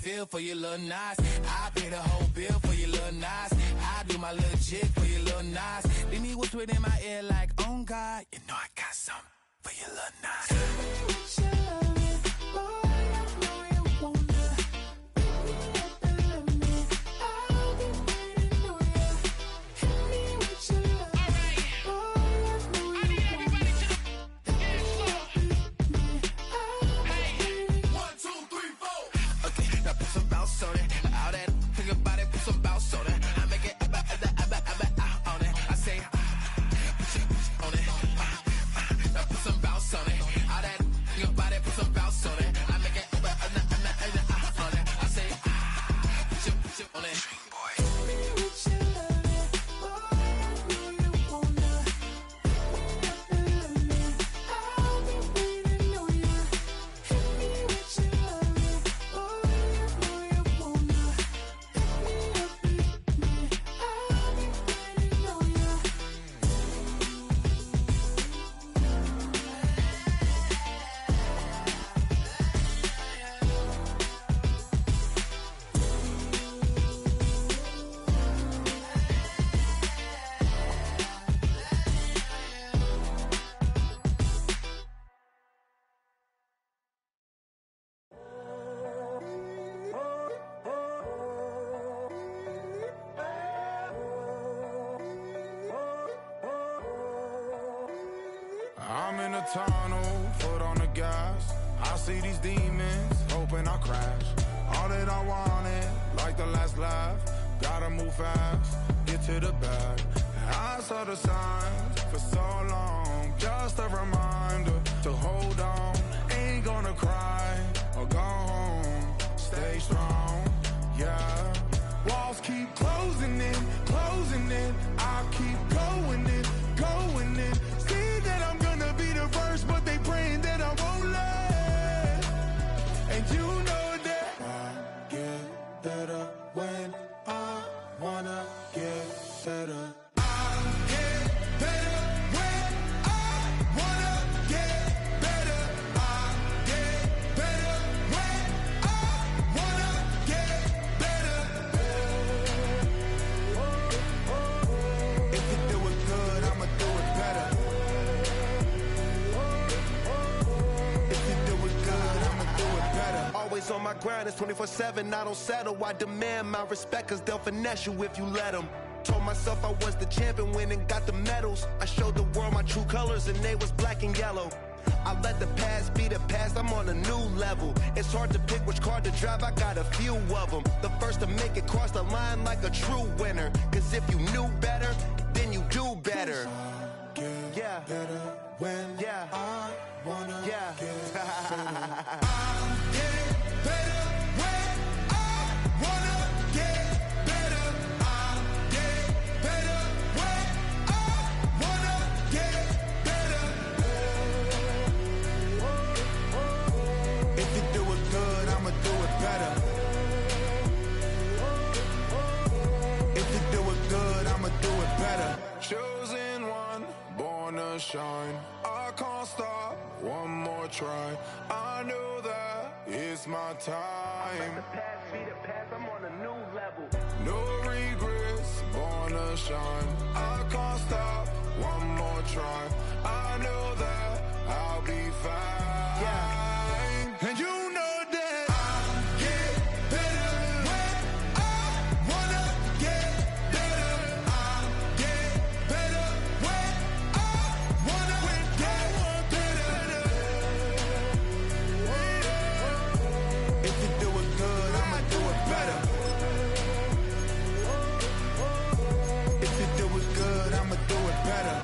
feel for your little Nas. I pay the whole bill for your little Nas. I do my little jig for your little Nas. Then he whispered in my ear like, oh God, you know I got something for your little Nas. Tell me what you love, boy, I know you wanna pick me up and love me. I'll be waiting on ya. Tell me what you love, boy, I know you wanna pick me up and love me. I'll be waiting. 1, 2, 3, 4. Okay, now put some bounce on it. All that think about it, put some bounce on it. I make it on it. I say, put your on it. Now put some bounce on it. All that think about it, put some bounce on it. I make it on it. I say, put your on it. Boy. Tell me what you love, boy, I know you wanna pick me up and love me. I'll be waiting on ya. Tell me what you love, boy, I know you wanna pick me up and love me. I'll be waiting on ya. I'm in a tunnel, foot on the gas. I see these demons, hoping I crash. All that I wanted, like the last laugh. Gotta move fast, get to the bag. I saw the signs for so long, just a reminder to hold on. Ain't gonna cry or go home, stay strong, yeah. Walls keep closing in, I keep going in, going in. See that I'm gonna be the first, but they praying that I won't let. And you know that I get better when I wanna get better. I get better when I wanna get better. I get better when I wanna get better. If you do it good, I'ma do it better. If you do it good, I'ma do it better. Always on my grind, it's 24/7, I don't settle. I demand my respect, cause they'll finesse you if you let them. Told myself I was the champion, went and got the medals. I showed the world my true colors and they was black and yellow. I let the past be the past, I'm on a new level. It's hard to pick which car to drive, I got a few of them. The first to make it cross the line like a true winner. Cause if you knew better, then you do better. Get Yeah. better when Yeah. I wanna Yeah. get better. I get better when I wanna get better. I get better when I wanna get better. If you do it good, I'ma do it better. If you do it good, I'ma do it better. Chosen one, born to shine. I can't stop, one more try. I know that it's my time. The past be the past, I'm on a new level. No regrets, born to shine. I can't stop, one more try. I know that I'll be fine. Yeah. And you know that I get better when I wanna get better. I get better when I wanna get better. If you do it good, I'ma do it better. If you do it good, I'ma do it better.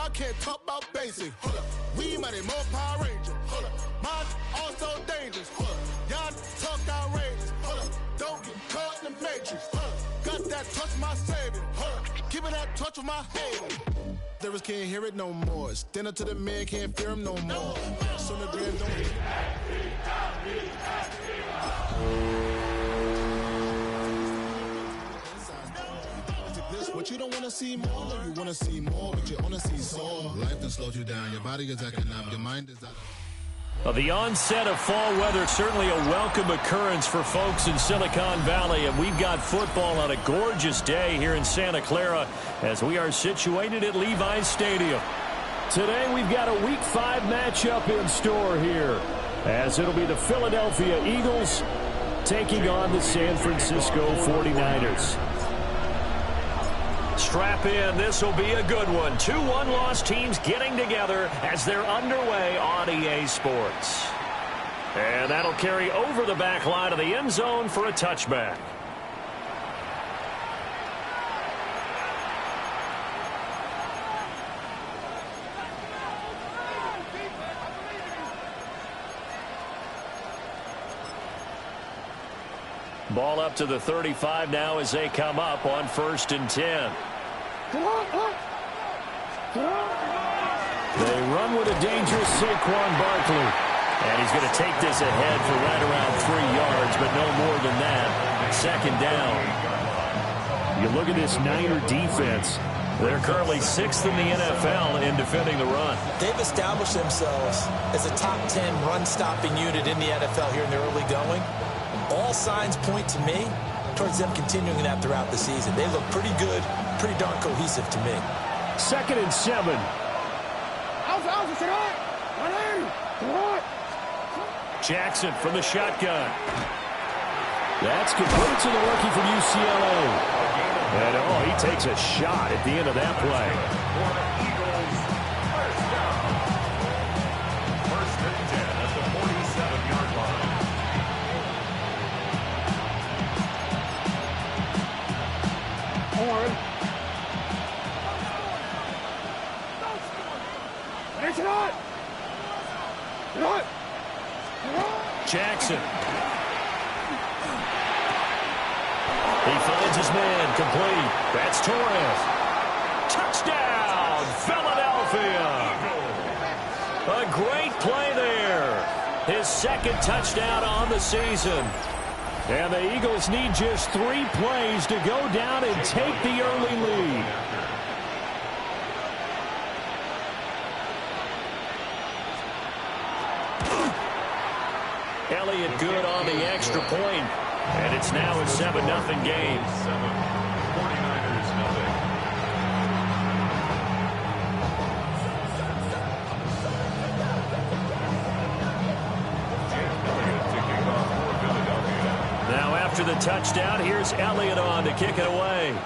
I can't talk about basic. Hold up. We money, more Power Ranger. Hold up. Mine also dangerous. Hold up. Y'all talk outrageous. Hold up. Don't get caught in the matrix. Hold up. Got that touch my savior. Hold up. Keeping that touch with my hater. Lyrics can't hear it no more. Stand up to the man, can't fear him no more. So the grand don't. But you don't want to see more, no, you want to see more, but you want to see more. Life done slowed you down, your body is acting up, your mind is out of... The onset of fall weather, certainly a welcome occurrence for folks in Silicon Valley, and we've got football on a gorgeous day here in Santa Clara as we are situated at Levi's Stadium. Today we've got a Week 5 matchup in store here, as it'll be the Philadelphia Eagles taking on the San Francisco 49ers. Strap in, this will be a good one. 2 one-loss teams getting together as they're underway on EA Sports. And that'll carry over the back line of the end zone for a touchback. Ball up to the 35 now as they come up on 1st and 10. They run with a dangerous Saquon Barkley. And he's going to take this ahead for right around 3 yards, but no more than that. 2nd down. You look at this Niner defense. They're currently 6th in the NFL in defending the run. They've established themselves as a top 10 run-stopping unit in the NFL here in the early going. All signs point to me towards them continuing that throughout the season. They look pretty good, pretty darn cohesive to me. 2nd and 7. Jackson from the shotgun. That's complete to the rookie from UCLA. And he takes a shot at the end of that play. First and 10 at the 47-yard line. Jackson. He finds his man, complete. That's Torres. Touchdown, Philadelphia. A great play there. His 2nd touchdown on the season. And the Eagles need just 3 plays to go down and take the early lead. Elliott good on the extra point. And it's now a 7-0 game. 49ers nothing. Now after the touchdown, here's Elliott on to kick it away.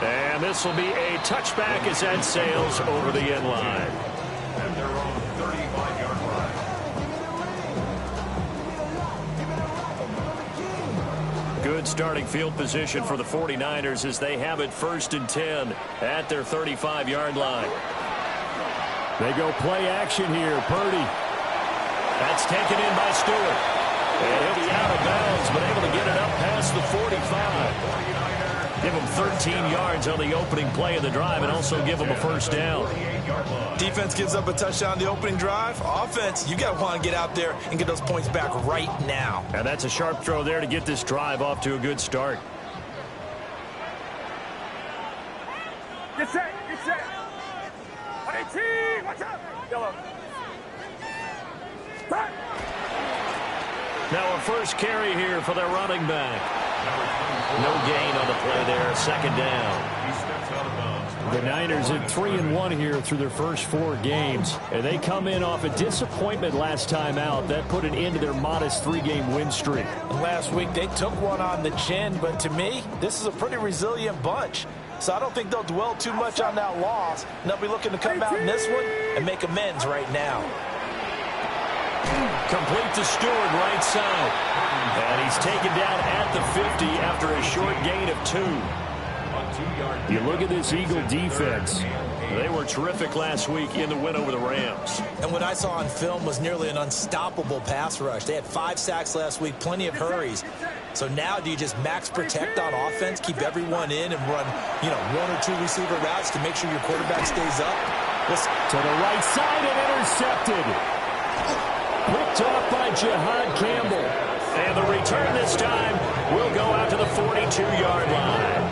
And this will be a touchback as that sails over the end line. And they're on the 35-yard line. Good starting field position for the 49ers as they have it 1st and 10 at their 35-yard line. They go play action here. Purdy. That's taken in by Stewart. And he'll be out of bounds, but able to get it up past the 45. Give him 13 yards on the opening play of the drive and also give him a 1st down. Defense gives up a touchdown the opening drive. Offense, you got to want to get out there and get those points back right now. And that's a sharp throw there to get this drive off to a good start. Get set, get set. 118, watch out. Yellow. Back. Now a 1st carry here for their running back. No gain on the play there, 2nd down. He steps out of bounds. The Niners at 3-1 here through their first 4 games. And they come in off a disappointment last time out. That put an end to their modest 3-game win streak. Last week, they took one on the chin, but to me, this is a pretty resilient bunch. So I don't think they'll dwell too much on that loss. And they'll be looking to come out in this one and make amends right now. Complete to Stewart, right side. And he's taken down at the 50 after a short gain of 2. You look at this Eagle defense. They were terrific last week in the win over the Rams. And what I saw on film was nearly an unstoppable pass rush. They had 5 sacks last week, plenty of hurries. So now do you just max protect on offense, keep everyone in, and run, 1 or 2 receiver routes to make sure your quarterback stays up? To the right side and intercepted. Picked off by Jihad Campbell. And the return this time will go out to the 42-yard line.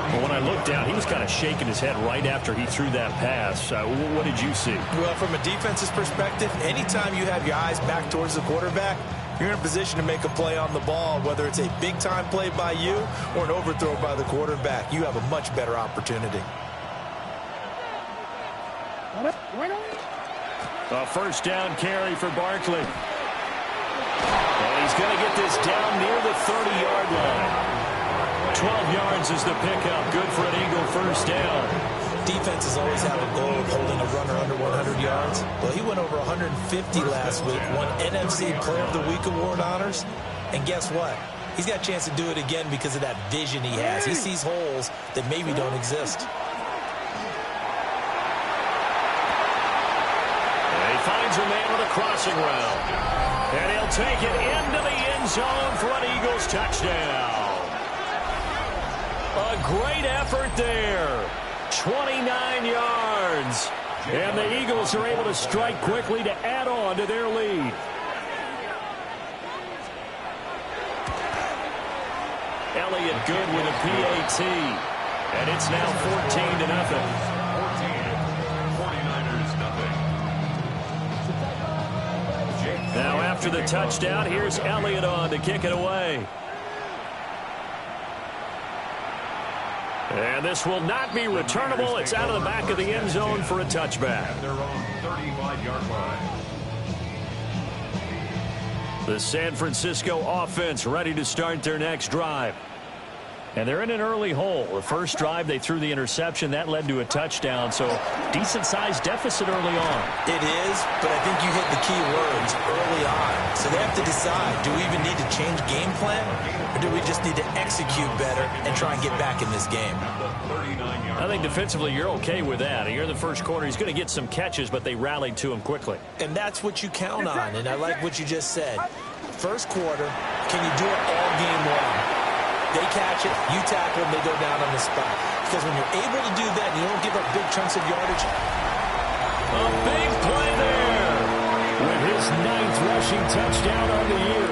Well, when I looked down, he was kind of shaking his head right after he threw that pass. What did you see? Well, from a defense's perspective, anytime you have your eyes back towards the quarterback, you're in a position to make a play on the ball, whether it's a big-time play by you or an overthrow by the quarterback. You have a much better opportunity. A first down carry for Barkley. And he's going to get this down near the 30-yard line. 12 yards is the pickup. Good for an Eagle first down. Defenses always have a goal of holding a runner under 100 yards. Well, he went over 150 last week, won NFC Player of the Week award honors. And guess what? He's got a chance to do it again because of that vision he has. He sees holes that maybe don't exist. Finds a man with a crossing route. And he'll take it into the end zone for an Eagles touchdown. A great effort there. 29 yards. And the Eagles are able to strike quickly to add on to their lead. Elliott good with a PAT. And it's now 14-0. Now after the touchdown, here's Elliott on to kick it away. And this will not be returnable. It's out of the back of the end zone for a touchback. They're on 35-yard line. The San Francisco offense ready to start their next drive. And they're in an early hole. The first drive, they threw the interception. That led to a touchdown, so decent-sized deficit early on. It is, but I think you hit the key words early on. So they have to decide, do we even need to change game plan, or do we just need to execute better and try and get back in this game? I think defensively you're okay with that. Here in the first quarter, he's going to get some catches, but they rallied to him quickly. And that's what you count on, and I like what you just said. First quarter, can you do it all game long? They catch it, you tackle them, they go down on the spot. Because when you're able to do that, and you don't give up big chunks of yardage. A big play there with his 9th rushing touchdown on the year.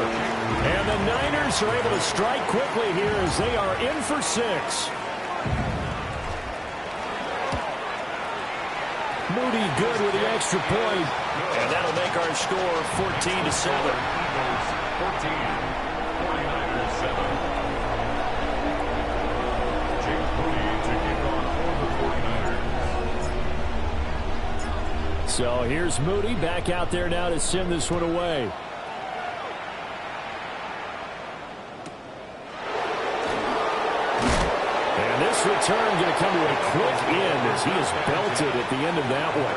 And the Niners are able to strike quickly here as they are in for 6. Moody good with the extra point. And that'll make our score 14-7. 14, 49ers 7. So here's Moody back out there now to send this one away. And this return going to come to a quick end as he is belted at the end of that one.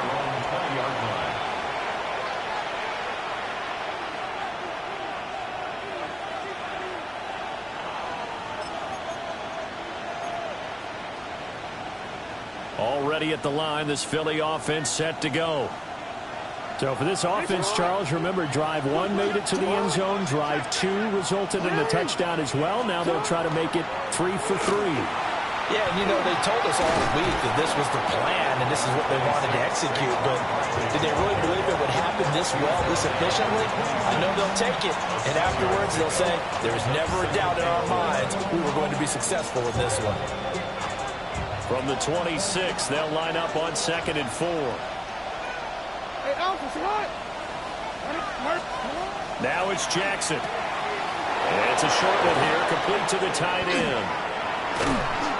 Already at the line, this Philly offense set to go. So for this offense, Charles, remember, drive 1 made it to the end zone. Drive 2 resulted in a touchdown as well. Now they'll try to make it 3 for 3. Yeah, and they told us all week that this was the plan and this is what they wanted to execute. But did they really believe it would happen this well, this efficiently? I know they'll take it. And afterwards, they'll say, there was never a doubt in our minds we were going to be successful in this one. From the 26, they'll line up on 2nd and 4. Hey, Alpha, what? Now it's Jackson. And it's a short one here, complete to the tight end.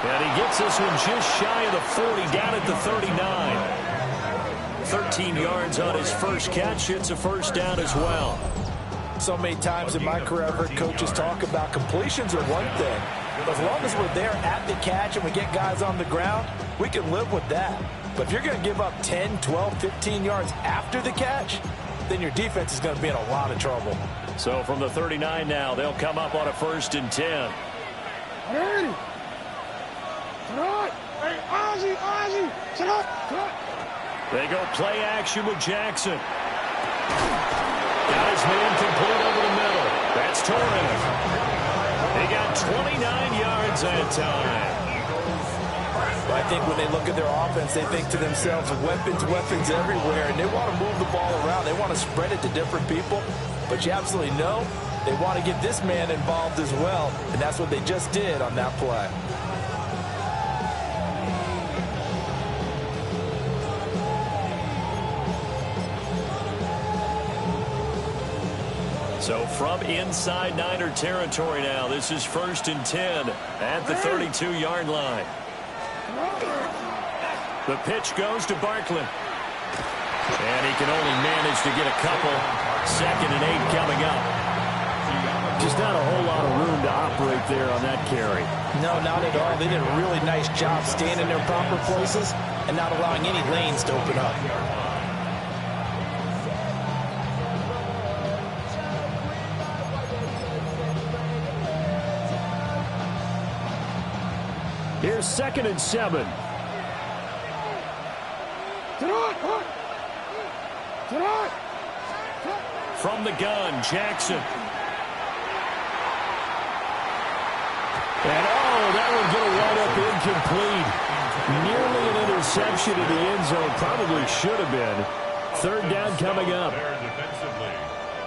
And he gets this one just shy of the 40, down at the 39. 13 yards on his first catch. It's a first down as well. So many times in my career, I've heard coaches talk about completions are one thing. As long as we're there at the catch and we get guys on the ground, we can live with that. But if you're going to give up 10, 12, 15 yards after the catch, then your defense is going to be in a lot of trouble. So from the 39 now, they'll come up on a 1st and 10. Hey, Ozzy, Ozzy. Sit up. They go play action with Jackson. Got his man complete over the middle. That's Torres. They got 29 yards that time. I think when they look at their offense, they think to themselves, weapons everywhere, and they want to move the ball around. They want to spread it to different people, but you absolutely know they want to get this man involved as well, and that's what they just did on that play. So from inside Niner territory now, this is 1st and 10 at the 32-yard line. The pitch goes to Barkley. And he can only manage to get a couple. 2nd and 8 coming up. Just not a whole lot of room to operate there on that carry. No, not at all. They did a really nice job staying in their proper places and not allowing any lanes to open up. Here's 2nd and 7. From the gun, Jackson. And that one going to wind up incomplete. Nearly an interception in the end zone. Probably should have been. 3rd down coming up.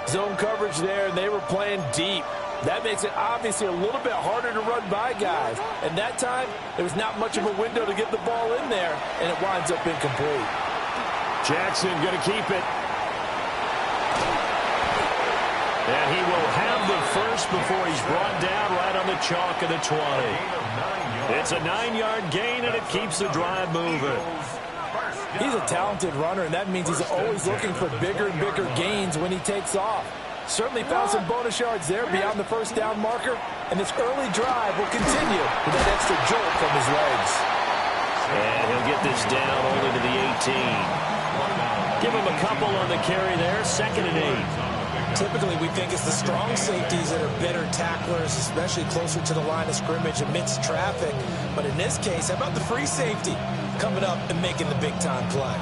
Zone coverage there, and they were playing deep. That makes it obviously a little bit harder to run by guys. And that time, there was not much of a window to get the ball in there, and it winds up incomplete. Jackson going to keep it. And he will have the first before he's brought down right on the chalk of the 20. It's a 9-yard gain, and it keeps the drive moving. He's a talented runner, and that means he's always looking for bigger and bigger gains when he takes off. Certainly found some bonus yards there beyond the 1st down marker, and this early drive will continue with that extra jolt from his legs. And he'll get this down only to the 18. Give him a couple on the carry there. 2nd and 8. Typically, we think it's the strong safeties that are better tacklers, especially closer to the line of scrimmage amidst traffic. But in this case, how about the free safety coming up and making the big-time play?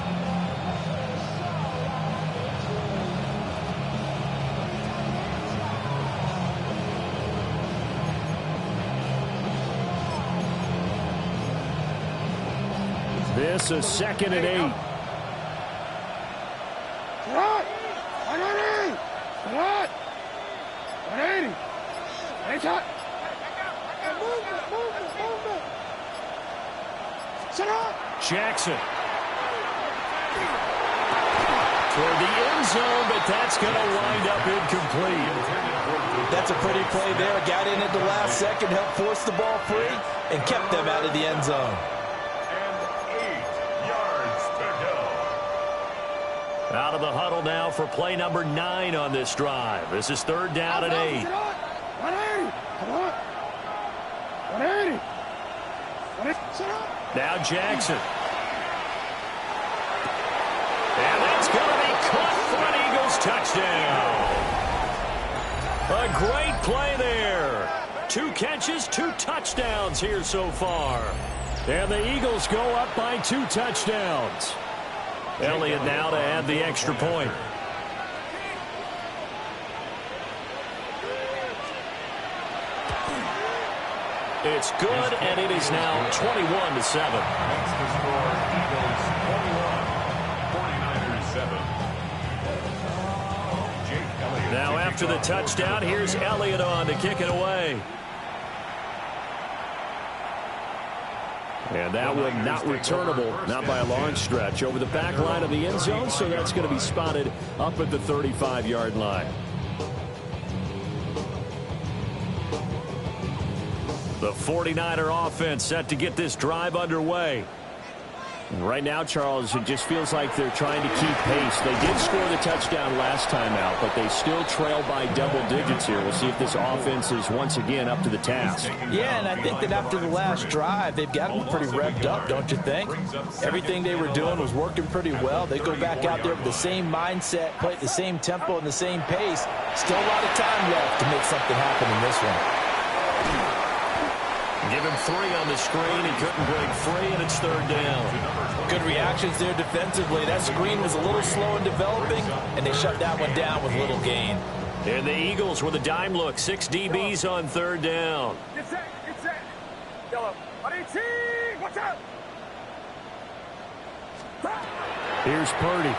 This is 2nd and 8. Jackson. Toward the end zone, but that's going to wind up incomplete. That's a pretty play there. Got in at the last second, helped force the ball free, and kept them out of the end zone. Out of the huddle now for play number 9 on this drive. This is 3rd down and 8. 180. Now Jackson. And that's going to be caught for an Eagles touchdown. A great play there. 2 catches, 2 touchdowns here so far. And the Eagles go up by 2 touchdowns. Elliott now to add the extra point. It's good, and it is now 21-7. That's the score. Eagles 21, 49ers 7. Now after the touchdown, here's Elliott on to kick it away. And that one not returnable, not by a long stretch, over the back line of the end zone, so that's going to be spotted up at the 35-yard line. The 49er offense set to get this drive underway. Right now, Charles, it just feels like they're trying to keep pace. They did score the touchdown last time out, but they still trail by double digits here. We'll see if this offense is once again up to the task. Yeah, and I think that after the last drive, they've got them pretty revved up, don't you think? Everything they were doing was working pretty well. They go back out there with the same mindset, play at the same tempo and the same pace. Still a lot of time left to make something happen in this one. Give him 3 on the screen. He couldn't break free, and it's 3rd down. Good reactions there defensively. That screen was a little slow in developing, and they shut that one down with little gain. And the Eagles with a dime look. 6 DBs on 3rd down. Get set, get set. Yellow. 118, watch out. Here's Purdy.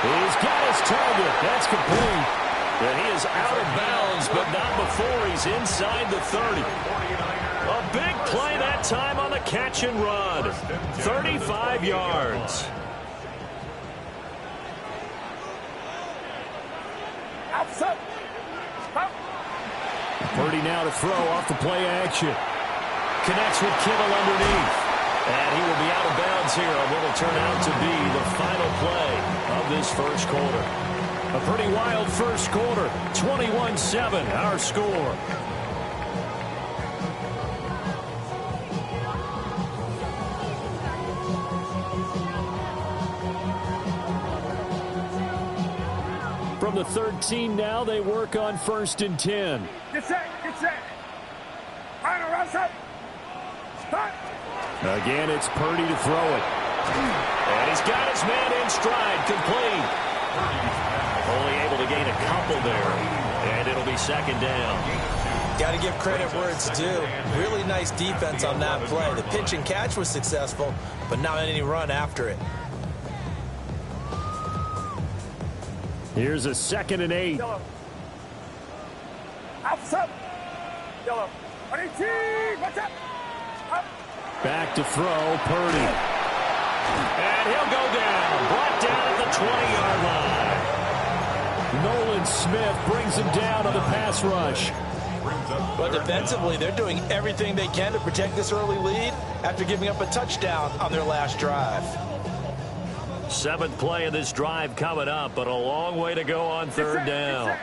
He's got his target. That's complete. And he is out of bounds, but not before he's inside the 30. A big play that time on the catch and run. 35 yards. Outside. Purdy now to throw off the play action. Connects with Kittle underneath. And he will be out of bounds here on what will turn out to be the final play of this first quarter. A pretty wild first quarter. 21-7, our score. From the 13 now, they work on 1st and 10. Get set, get set. Final round set. Start. Again, it's Purdy to throw it. And he's got his man in stride, complete. Only able to gain a couple there. And it'll be 2nd down. Got to give credit where it's due. Really nice defense on that play. The pitch and catch was successful, but not any run after it. Here's a 2nd and 8. Yellow. Outside. Yellow. 118, watch out. Up. Back to throw, Purdy. And he'll go down. Brought down at the 20-yard line. Nolan Smith brings him down on the pass rush. But defensively, they're doing everything they can to protect this early lead after giving up a touchdown on their last drive. 7th play of this drive coming up, but a long way to go on 3rd down.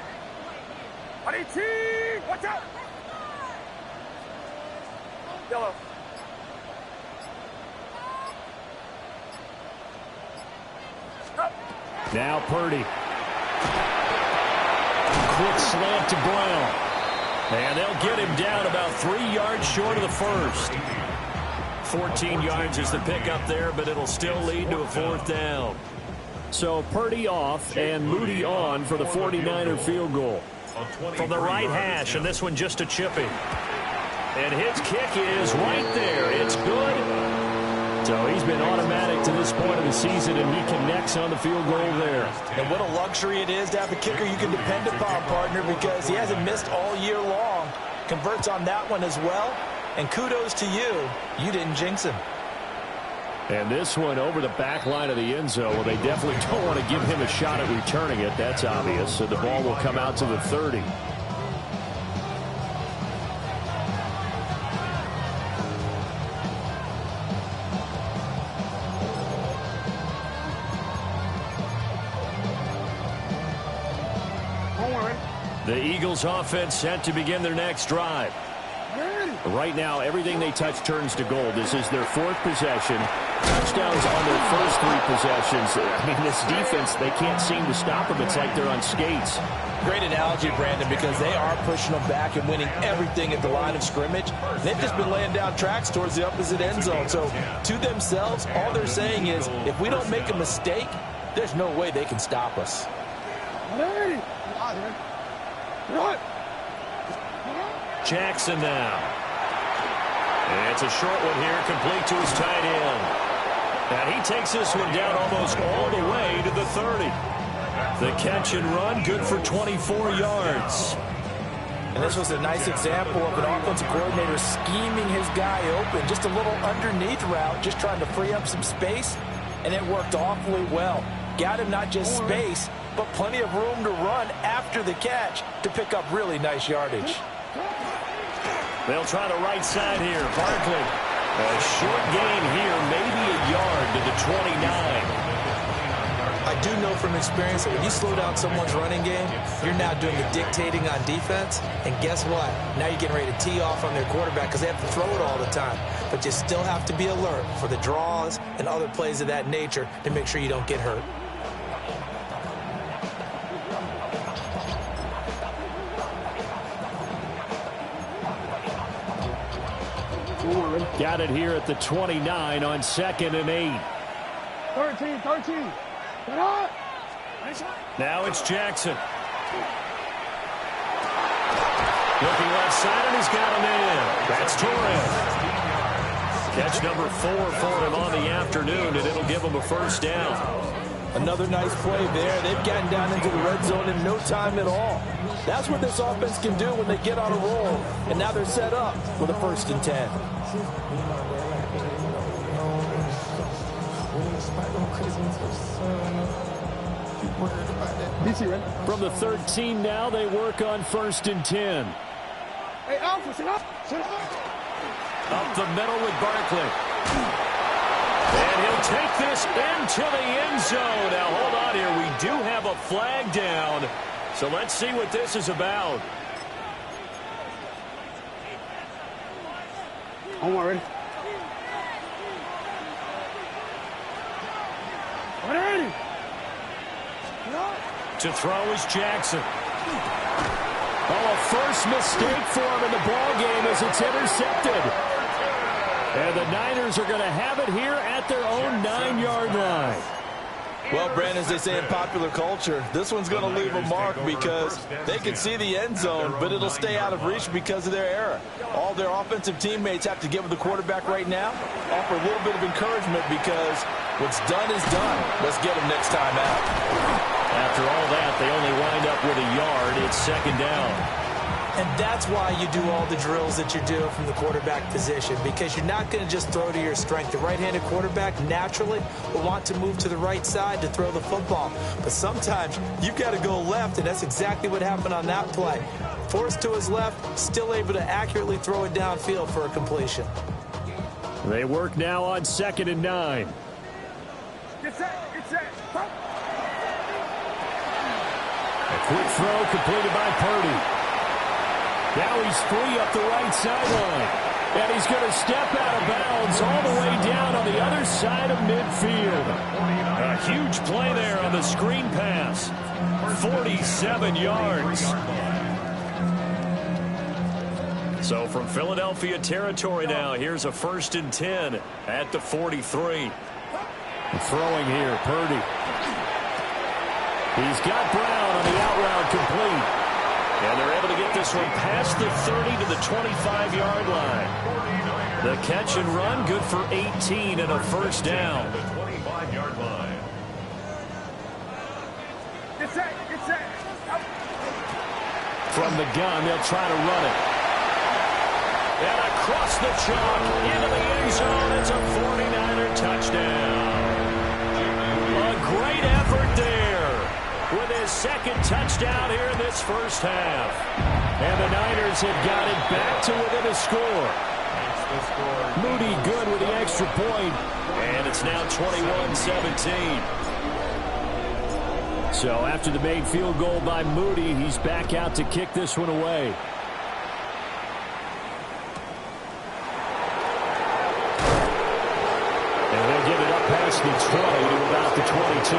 118, watch out. Yellow. Now Purdy. Quick slant to Brown. And they'll get him down about 3 yards short of the first. 14 yards is the pickup there, but it'll still lead to a 4th down. So Purdy off and Moody on for the 49er field goal. From the right hash, and this one just a chipping. And his kick is right there. It's good. So he's been automatic to this point of the season, and he connects on the field goal there. And what a luxury it is to have a kicker you can depend upon, partner, because he hasn't missed all year long. Converts on that one as well. And kudos to you. You didn't jinx him. And this one over the back line of the end zone. Well, they definitely don't want to give him a shot at returning it. That's obvious. So the ball will come out to the 30. The Eagles offense set to begin their next drive. Right now, everything they touch turns to gold. This is their 4th possession. Touchdowns on their first 3 possessions. I mean, this defense, they can't seem to stop them. It's like they're on skates. Great analogy, Brandon, because they are pushing them back and winning everything at the line of scrimmage. They've just been laying down tracks towards the opposite end zone. So, to themselves, all they're saying is, if we don't make a mistake, there's no way they can stop us. Jackson now. And it's a short one here, complete to his tight end. And he takes this one down almost all the way to the 30. The catch and run, good for 24 yards. And this was a nice example of an offensive coordinator scheming his guy open. Just a little underneath route, just trying to free up some space, and it worked awfully well. Got him not just space, but plenty of room to run after the catch to pick up really nice yardage. They'll try the right side here. Barkley. A short gain here, maybe a yard to the 29. I do know from experience that when you slow down someone's running game, you're now doing the dictating on defense. And guess what? Now you're getting ready to tee off on their quarterback because they have to throw it all the time. But you still have to be alert for the draws and other plays of that nature to make sure you don't get hurt. Got it here at the 29 on 2nd and 8. 13. Get up. Now it's Jackson. Looking left side, and he's got him in. That's Torres. Catch number 4 for him on the afternoon, and it'll give him a first down. Another nice play there. They've gotten down into the red zone in no time at all. That's what this offense can do when they get on a roll. And now they're set up with a 1st and 10. From the 13 now, they work on 1st and 10. Hey, Alpha, sit up. Up the middle with Barkley. And he'll take this into the end zone. Now, hold on here. We do have a flag down. So let's see what this is about. I'm ready. Ready. To throw is Jackson. Oh, a first mistake for him in the ball game as it's intercepted. And the Niners are going to have it here at their own 9-yard line. Well, Brandon, as they say in popular culture, this one's going to leave a mark because they can see the end zone, but it'll stay out of reach because of their error. All their offensive teammates have to get with the quarterback right now, offer a little bit of encouragement because what's done is done. Let's get them next time out. After all that, they only wind up with a yard. It's 2nd down. And that's why you do all the drills that you do from the quarterback position, because you're not going to just throw to your strength. The right-handed quarterback naturally will want to move to the right side to throw the football. But sometimes you've got to go left, and that's exactly what happened on that play. Forced to his left, still able to accurately throw it downfield for a completion. They work now on 2nd and 9. Get set. A quick throw completed by Purdy. Now he's free up the right sideline. And he's going to step out of bounds all the way down on the other side of midfield. A huge play there on the screen pass. 47 yards. So from Philadelphia territory now, here's a 1st and 10 at the 43. Throwing here, Purdy. He's got Brown on the out route complete. And they're able to get this one past the 30 to the 25-yard line. The catch and run, good for 18 and a first down. The 25-yard line. Get set. From the gun, they'll try to run it. And across the chalk, into the end zone, it's a 49er touchdown. A great effort there with his 2nd touchdown here in this first half. And the Niners have got it back to within a score. Moody good with the extra point. And it's now 21-17. So after the made field goal by Moody, he's back out to kick this one away. And they'll get it up past the 20 to about the 22.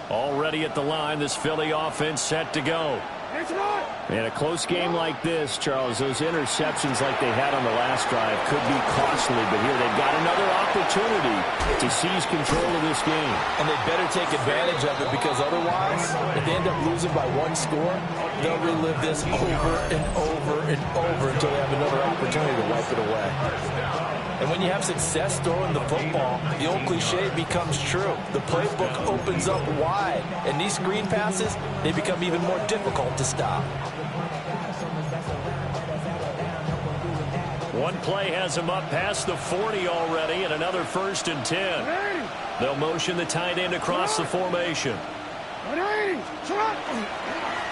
Already at the line, this Philly offense set to go. In a close game like this, Charles, those interceptions like they had on the last drive could be costly, but here they've got another opportunity to seize control of this game. And they better take advantage of it because otherwise, if they end up losing by 1 score, they'll relive this over and over and over until they have another opportunity to wipe it away. And when you have success throwing the football, the old cliche becomes true. The playbook opens up wide, and these screen passes, they become even more difficult to stop. One play has him up past the 40 already, and another 1st and 10. They'll motion the tight end across the formation.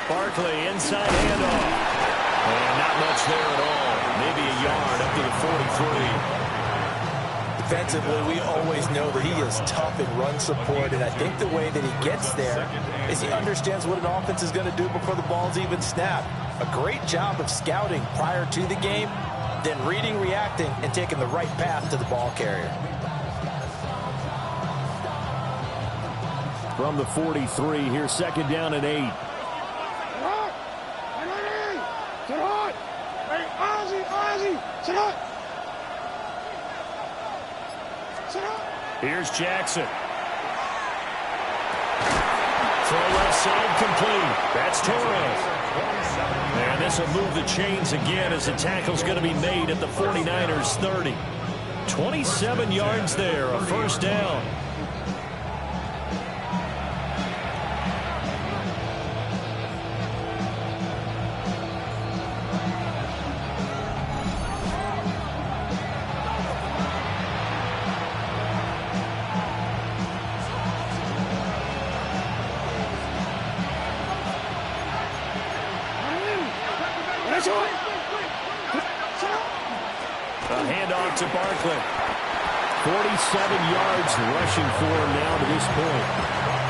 Barkley, inside handoff. And not much there at all. Maybe a yard up to the 43. Defensively, we always know that he is tough in run support, and I think the way that he gets there is he understands what an offense is going to do before the ball's even snapped. A great job of scouting prior to the game, then reading, reacting, and taking the right path to the ball carrier. From the 43, here's second down and 8. Here's Jackson. Throw left side complete. That's Torres. And this will move the chains again as the tackle's going to be made at the 49ers 30. 27 yards there, a first down. A handoff to Barkley. 47 yards rushing for him now to this point.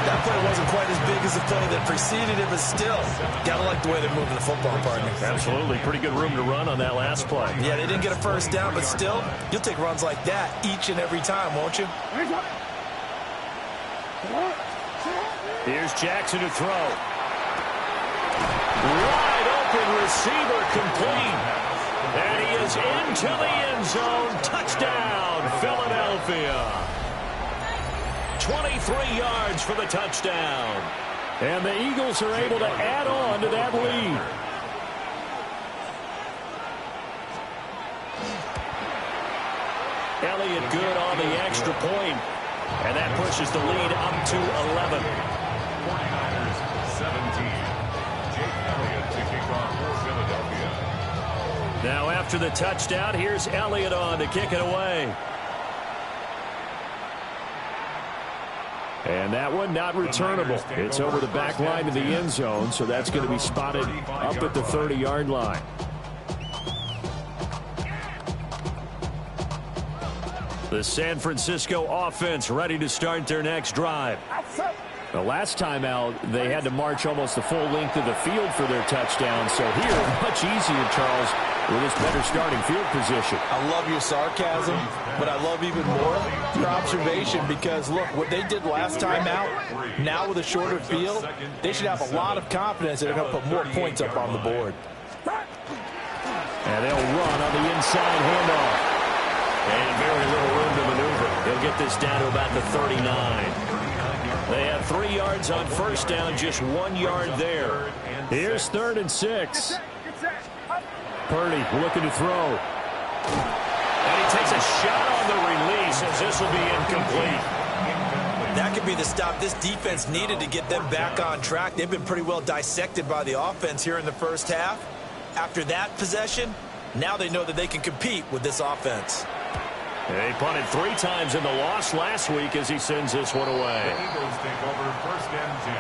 That play wasn't quite as big as the play that preceded it, but still, gotta like the way they're moving the football, partner. Absolutely. Pretty good room to run on that last play. Yeah, they didn't get a first down, but still, you'll take runs like that each and every time, won't you? Here's Jackson to throw. Wide open receiver complete. And he is into the end zone. Touchdown, Philadelphia. 23 yards for the touchdown. And the Eagles are able to add on to that lead. Elliott good on the extra point. And that pushes the lead up to 11. 49ers 17. Jake Elliott to kick off for Philadelphia. Now after the touchdown, here's Elliott on to kick it away. And that one not returnable. It's over the back line of the end zone, so that's going to be spotted up at the 30-yard line. The San Francisco offense ready to start their next drive. The last time out, they had to march almost the full length of the field for their touchdown. So here, much easier, Charles, with this better starting field position. I love your sarcasm, but I love even more your observation because, look, what they did last time out, now with a shorter field, they should have a lot of confidence that they're going to put more points up on the board. And they'll run on the inside handoff. And very little room to maneuver. They'll get this down to about the 39. They have 3 yards on first down, just 1 yard there. Here's 3rd and 6. Purdy looking to throw. And he takes a shot on the release as this will be incomplete. That could be the stop this defense needed to get them back on track. They've been pretty well dissected by the offense here in the first half. After that possession, now they know that they can compete with this offense. They punted 3 times in the loss last week as he sends this one away. The Eagles take over 1st and 10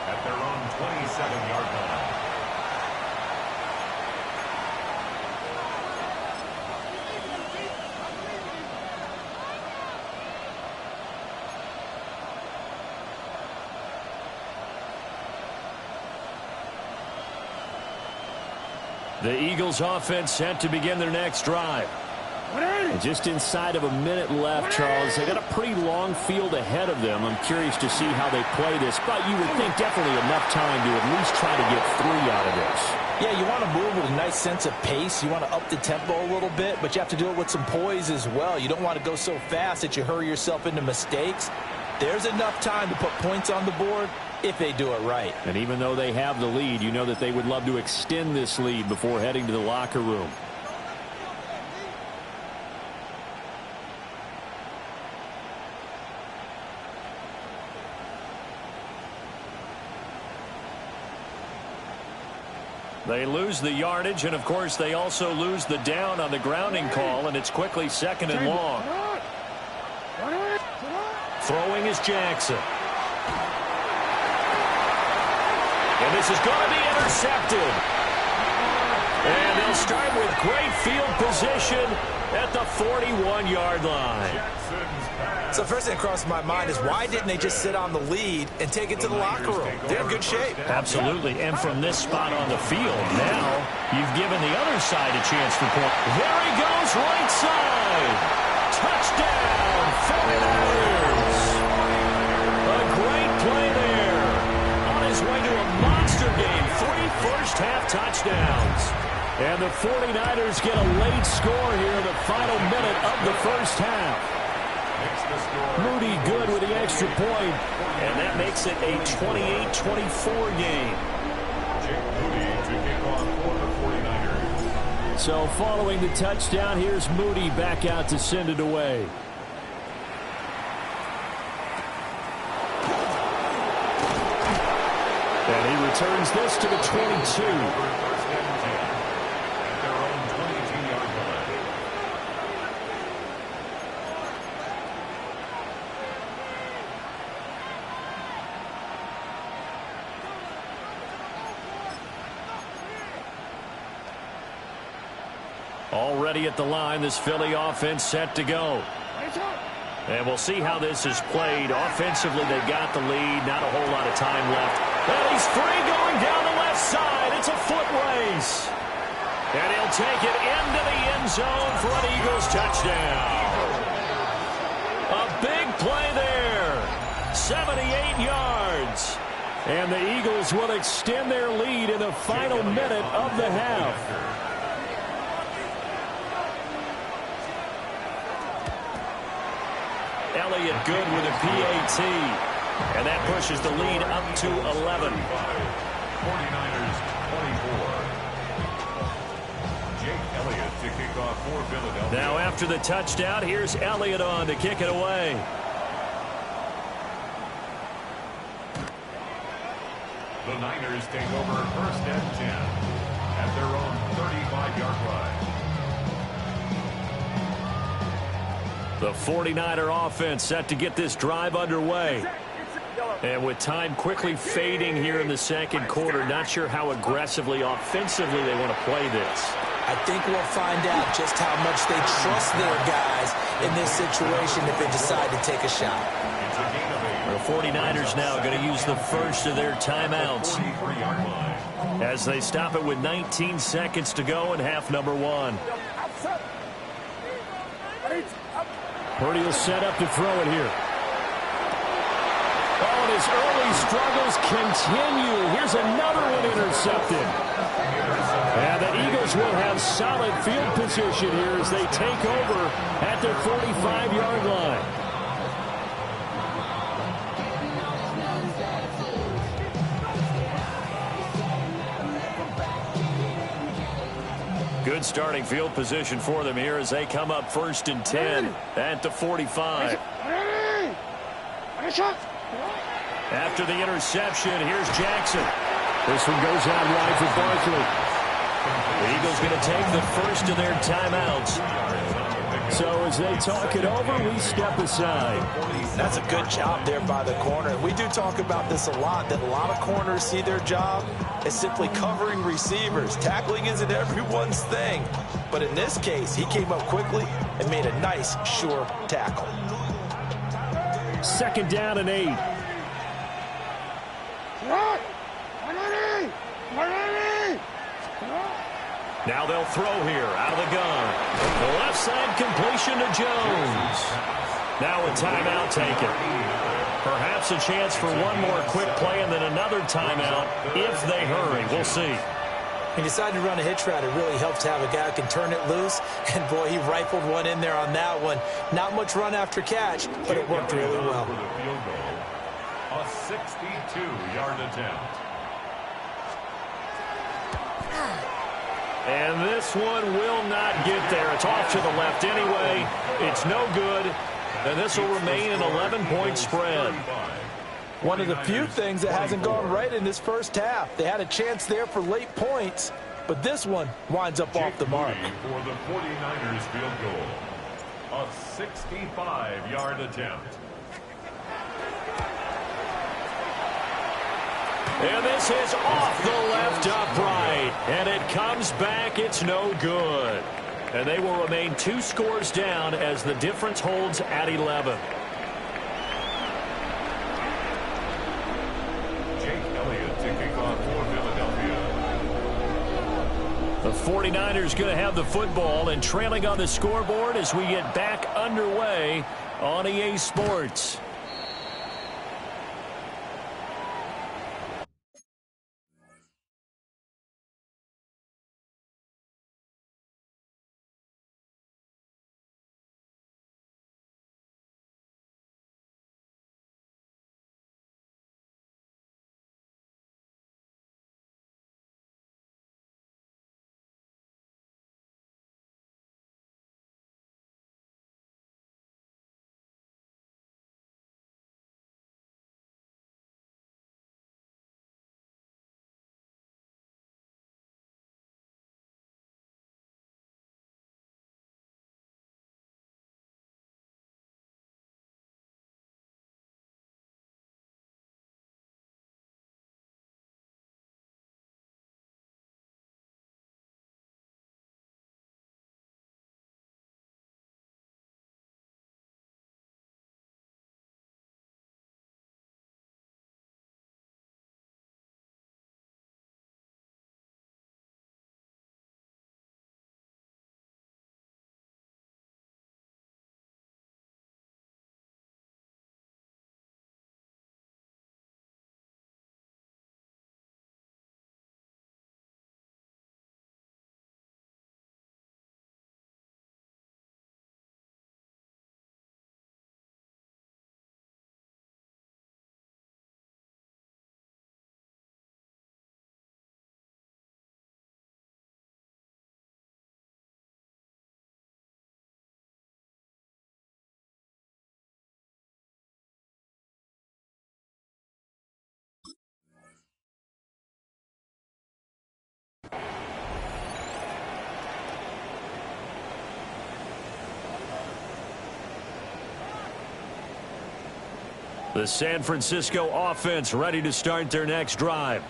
at their own 27-yard line. The Eagles offense set to begin their next drive. And just inside of a minute left, Charles. They got a pretty long field ahead of them. I'm curious to see how they play this, but you would think definitely enough time to at least try to get 3 out of this. Yeah, you want to move with a nice sense of pace. You want to up the tempo a little bit, but you have to do it with some poise as well. You don't want to go so fast that you hurry yourself into mistakes. There's enough time to put points on the board if they do it right. And even though they have the lead, you know that they would love to extend this lead before heading to the locker room. They lose the yardage, and of course they also lose the down on the grounding call, and it's quickly 2nd and long. Throwing is Jackson. And this is going to be intercepted. And they'll start with great field position completion at the 41-yard line. So first thing that crosses my mind is why didn't they just sit on the lead and take it to the locker room? They're in good shape. Absolutely, and from this spot on the field, now you've given the other side a chance for point. There he goes, right side. Touchdown, 49ers. A great play there. On his way to a monster game, 3 first-half touchdowns. And the 49ers get a late score here in the final minute of the first half. Moody good with the extra point, and that makes it a 28-24 game. Moody to kick off for the 49ers. So following the touchdown, here's Moody back out to send it away. And he returns this to the 22. Already at the line, this Philly offense set to go. And we'll see how this is played. Offensively, they've got the lead. Not a whole lot of time left. And he's free going down the left side. It's a foot race. And he'll take it into the end zone for an Eagles touchdown. A big play there. 78 yards. And the Eagles will extend their lead in the final minute of the half. Elliott good with a PAT. And that pushes the lead up to 11. 49ers 24. Jake Elliott to kick off for Philadelphia. Now after the touchdown, here's Elliott on to kick it away. The Niners take over first and 10 at their own 35-yard line. The 49er offense set to get this drive underway. And with time quickly fading here in the second quarter, not sure how aggressively, offensively they want to play this. I think we'll find out just how much they trust their guys in this situation if they decide to take a shot. The 49ers now going to use the first of their timeouts as they stop it with 19 seconds to go in half number 1. Purdy will set up to throw it here. Oh, and his early struggles continue. Here's another one intercepted. And the Eagles will have solid field position here as they take over at their 45-yard line. Good starting field position for them here as they come up first and 10 at the 45. After the interception, here's Jackson. This one goes out wide for Barkley. The Eagles going to take the first of their timeouts. So as they talk it over, we step aside. That's a good job there by the corner. We do talk about this a lot, that a lot of corners see their job as simply covering receivers. Tackling isn't everyone's thing. But in this case, he came up quickly and made a nice, sure tackle. Second down and 8. Now they'll throw here out of the gun. The left side completion to Jones. Now a timeout taken. Perhaps a chance for one more quick play and then another timeout if they hurry. We'll see. He decided to run a hitch route. It really helps to have a guy who can turn it loose. And, boy, he rifled one in there on that one. Not much run after catch, but it worked really well. A 62-yard attempt. And this one will not get there. It's off to the left anyway. It's no good. And this will remain an 11-point spread. One of the few things that hasn't gone right in this first half. They had a chance there for late points, but this one winds up off the mark. For the 49ers field goal. A 65-yard attempt. And this is off the left upright. And it comes back. It's no good. And they will remain 2 scores down as the difference holds at 11. Jake Elliott to kick off for Philadelphia. The 49ers going to have the football and trailing on the scoreboard as we get back underway on EA Sports. The San Francisco offense ready to start their next drive.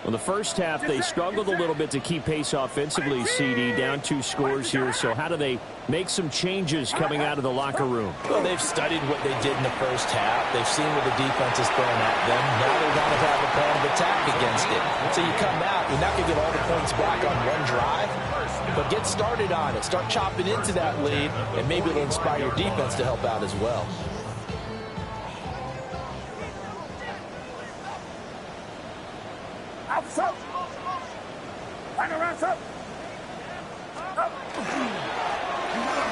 Well, the first half, they struggled a little bit to keep pace offensively, CD, down 2 scores here. So how do they make some changes coming out of the locker room? Well, they've studied what they did in the first half. They've seen what the defense is throwing at them. Now they want to have a plan of attack against it. So you come out, you're not going to get all the points back on one drive, but get started on it. Start chopping into that lead, and maybe it'll inspire your defense to help out as well.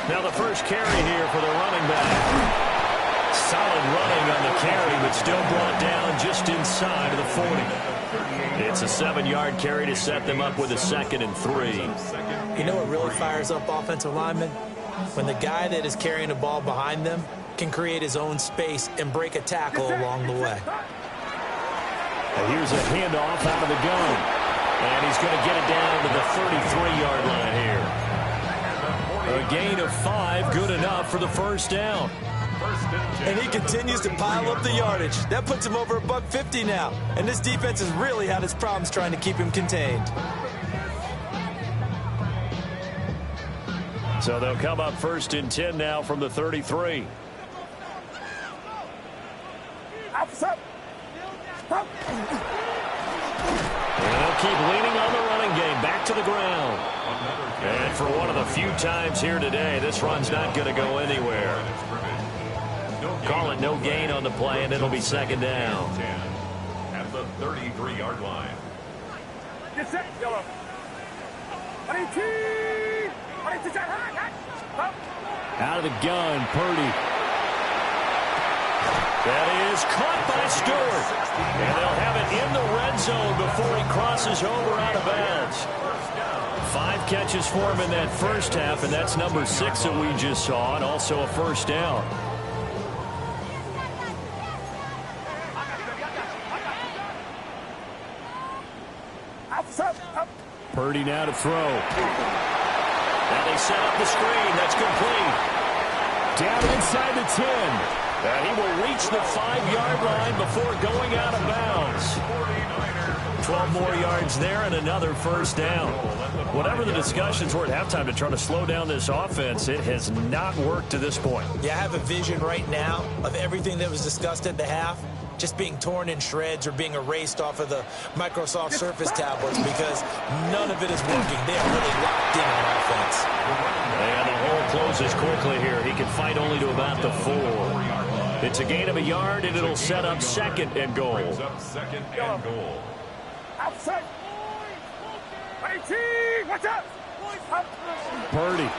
Now the first carry here for the running back. Solid running on the carry, but still brought down just inside of the 40. It's a 7-yard carry to set them up with a 2nd and 3. You know what really fires up offensive linemen? When the guy that is carrying the ball behind them can create his own space and break a tackle along the way. And here's a handoff out of the gun. And he's going to get it down to the 33-yard line here. A gain of 5, good enough for the first down. And he continues to pile up the yardage. That puts him over $150 now. And this defense has really had its problems trying to keep him contained. So they'll come up 1st and 10 now from the 33. And they'll keep leaning on the running game. Back to the ground. And for one of the few times here today, this run's not going to go anywhere. Call it no gain on the play, and it'll be 2nd down. At the 33-yard line. Get set, yellow. Out of the gun, Purdy. That is caught by Stewart. And they'll have it in the red zone before he crosses over out of bounds. 5 catches for him in that first half, and that's number 6 that we just saw, and also a first down. Purdy now to throw. Now they set up the screen. That's complete. Down inside the 10. And he will reach the 5-yard line before going out of bounds. 12 more yards there and another first down. Whatever the discussions were at halftime to try to slow down this offense, it has not worked to this point. Yeah, I have a vision right now of everything that was discussed at the half just being torn in shreds or being erased off of the Microsoft Surface tablets because none of it is working. They are really locked in on offense. And the hole closes quickly here. He can fight only to about the 4. It's a gain of a yard, and it'll set up second and goal. Second and goal. Outside. Hey, watch out. Purdy.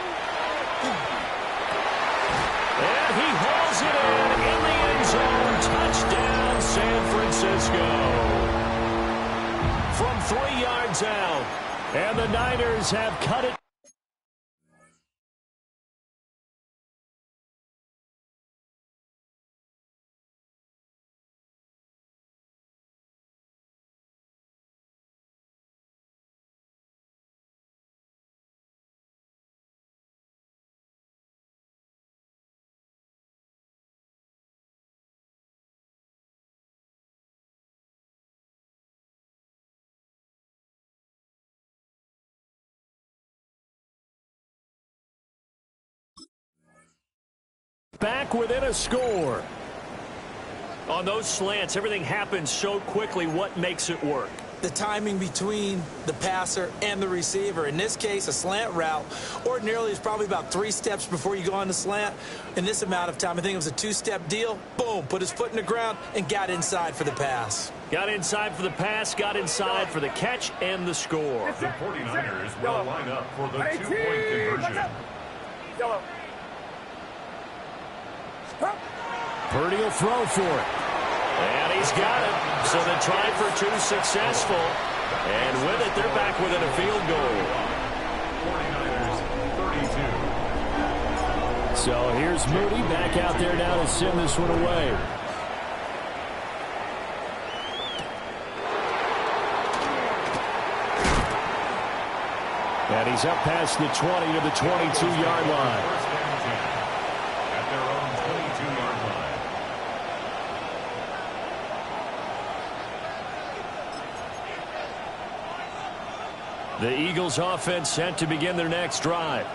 And he hauls it in the end zone. Touchdown, San Francisco. From 3 yards out. And the Niners have cut it. Back within a score. On those slants, everything happens so quickly. What makes it work? The timing between the passer and the receiver. In this case, a slant route ordinarily is probably about 3 steps before you go on the slant. In this amount of time, I think it was a 2-step deal. Boom, put his foot in the ground and got inside for the pass. Got inside for the pass, got inside for the catch and the score. The 49ers will line up for the 2-point conversion. Yellow. Purdy will throw for it. And he's got it. So the try for 2 successful. And with it, they're back within a field goal. 49ers 32. So here's Moody back out there now to send this one away. And he's up past the 20 to the 22-yard line. First and 10 at their own 22-yard line. The Eagles offense set to begin their next drive.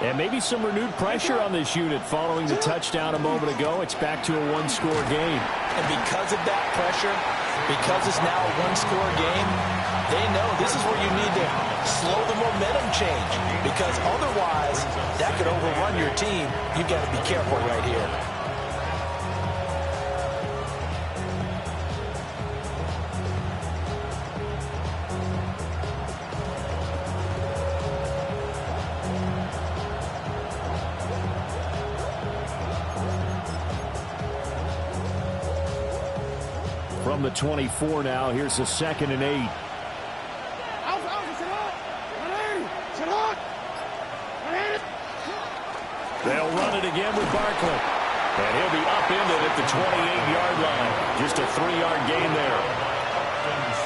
And maybe some renewed pressure on this unit following the touchdown a moment ago. It's back to a 1-score game. And because of that pressure, because it's now a 1-score game, they know this is where you need to slow the momentum change. Because otherwise, that could overrun your team. You've got to be careful right here. From the 24 now, here's a 2nd and 8. They'll run it again with Barkley. And he'll be upended at the 28-yard line. Just a 3-yard gain there.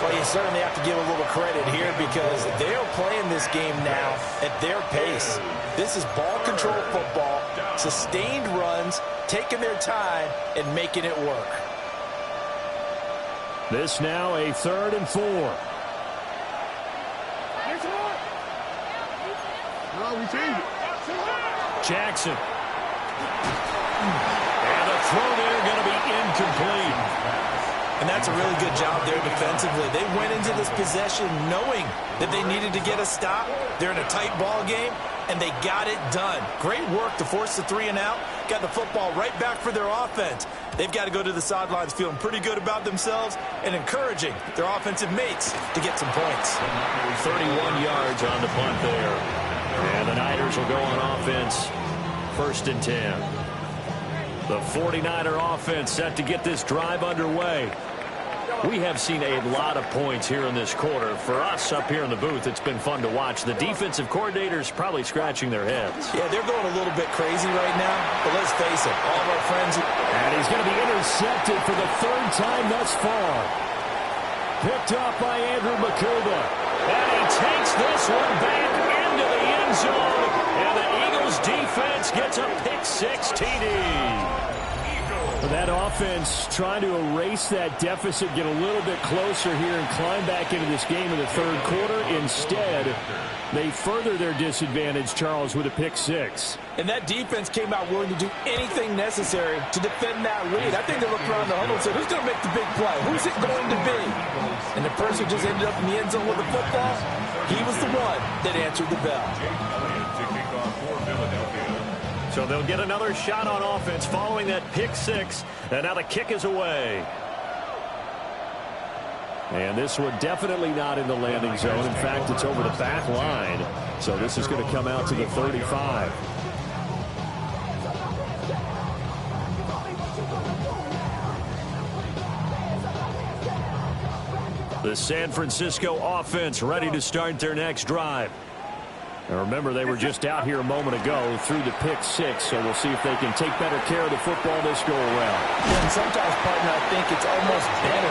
Well, you certainly have to give a little credit here because they're playing this game now at their pace. This is ball control football, sustained runs, taking their time, and making it work. This now a 3rd and 4. Jackson. And the throw there going to be incomplete. And that's a really good job there defensively. They went into this possession knowing that they needed to get a stop. They're in a tight ball game, and they got it done. Great work to force the 3 and out. Got the football right back for their offense. They've got to go to the sidelines feeling pretty good about themselves and encouraging their offensive mates to get some points. 31 yards on the punt there. And the Niners will go on offense. 1st and 10. The 49er offense set to get this drive underway. We have seen a lot of points here in this quarter. For us up here in the booth, it's been fun to watch. The defensive coordinators probably scratching their heads. Yeah, they're going a little bit crazy right now, but let's face it, all of our friends... And he's going to be intercepted for the 3rd time thus far. Picked off by Andrew Makuba. And he takes this one back into the end zone. And the Eagles defense gets a pick 6 TD. That offense trying to erase that deficit, get a little bit closer here and climb back into this game in the third quarter. Instead, they further their disadvantage, Charles, with a pick six. And that defense came out willing to do anything necessary to defend that lead. I think they looked around the huddle and said, who's going to make the big play? Who's it going to be? And the person who just ended up in the end zone with the football, he was the one that answered the bell. So they'll get another shot on offense following that pick six. And now the kick is away. And this one definitely not in the landing zone. In fact, it's over the back line. So this is going to come out to the 35. The San Francisco offense ready to start their next drive. Now remember, they were just out here a moment ago through the pick six, so we'll see if they can take better care of the football this go around. And sometimes, partner, I think it's almost better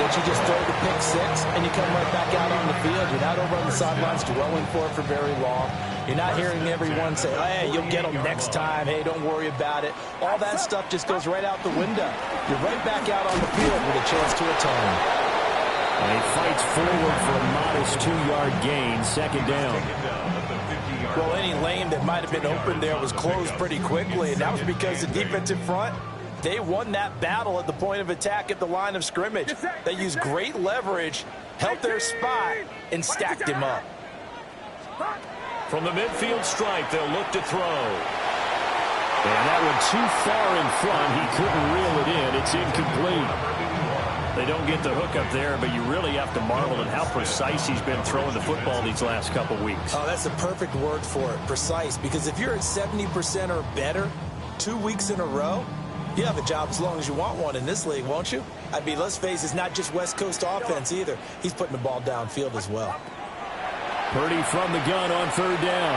that you just throw the pick six and you come right back out on the field. You're not over on the sidelines dwelling for it for very long. You're not hearing everyone say, hey, you'll get them next time. Hey, don't worry about it. All that stuff just goes right out the window. You're right back out on the field with a chance to atone. And he fights forward for a modest 2-yard gain, second down. Well, any lane that might have been open there was closed pretty quickly, and that was because the defensive front, they won that battle at the point of attack at the line of scrimmage. They used great leverage, held their spot, and stacked him up. From the midfield stripe, they'll look to throw. And that one too far in front. He couldn't reel it in. It's incomplete. They don't get the hook up there, but you really have to marvel at how precise he's been throwing the football these last couple weeks. Oh, that's the perfect word for it, precise, because if you're at 70% or better 2 weeks in a row, you have a job as long as you want one in this league, won't you? I mean, let's face it, it's not just West Coast offense either. He's putting the ball downfield as well. Purdy from the gun on third down.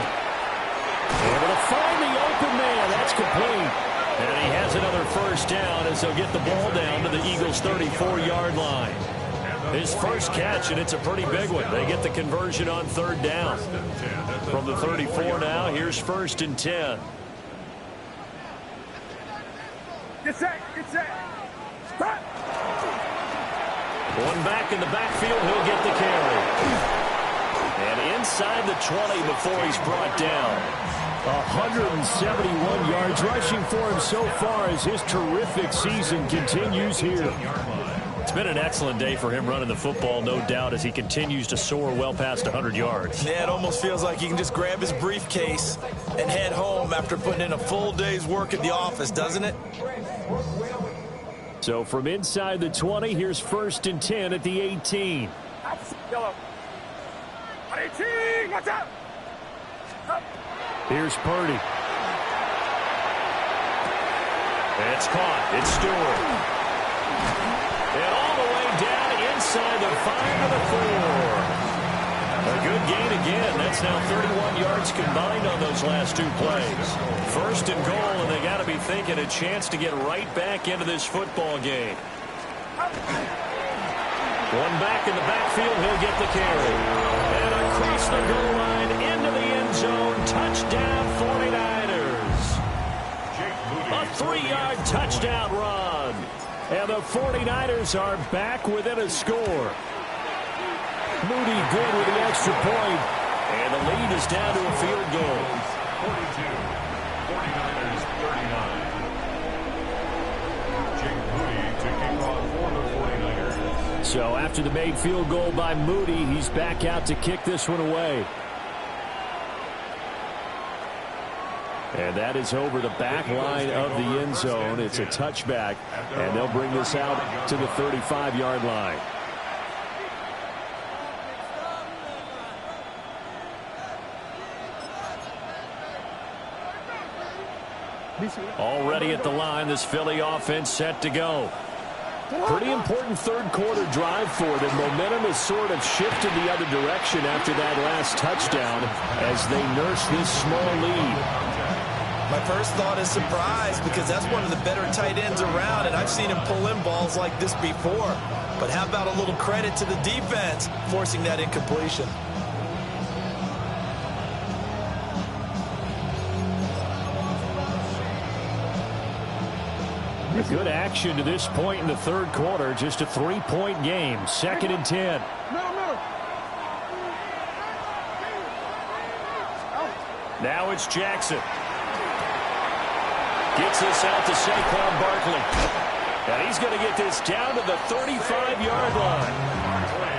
Able to find the open man. That's complete. And he has another first down as they'll get the ball down to the Eagles' 34-yard line. His first catch, and it's a pretty big one. They get the conversion on third down. From the 34 now, here's first and 10. Get set, get set. Stop. One back in the backfield, he'll get the carry. And inside the 20 before he's brought down. 171 yards rushing for him so far as his terrific season continues here. It's been an excellent day for him running the football, no doubt, as he continues to soar well past 100 yards. Yeah, it almost feels like he can just grab his briefcase and head home after putting in a full day's work at the office, doesn't it? So from inside the 20, here's first and 10 at the 18. Yellow. 18, watch out. Here's Purdy. It's caught. It's Stewart. And all the way down inside the 5 to the 4. A good gain again. That's now 31 yards combined on those last two plays. First and goal, and they got to be thinking a chance to get right back into this football game. One back in the backfield, he'll get the carry. And across the goal line into the end zone, touchdown 49ers. A 3-yard touchdown run. And the 49ers are back within a score. Moody good with the extra point. And the lead is down to a field goal. 42, 49ers 39. Jake Moody to kick off for the 49ers. So after the made field goal by Moody, he's back out to kick this one away. And that is over the back line of the end zone. It's a touchback, and they'll bring this out to the 35-yard line. Already at the line, this Philly offense set to go. Pretty important third quarter drive for them. Momentum has sort of shifted the other direction after that last touchdown as they nurse this small lead. My first thought is surprise because that's one of the better tight ends around, and I've seen him pull in balls like this before. But how about a little credit to the defense forcing that incompletion? Good action to this point in the third quarter. Just a 3-point game. 2nd and 10. Now it's Jackson. Gets this out to Saquon Barkley. And he's going to get this down to the 35-yard line.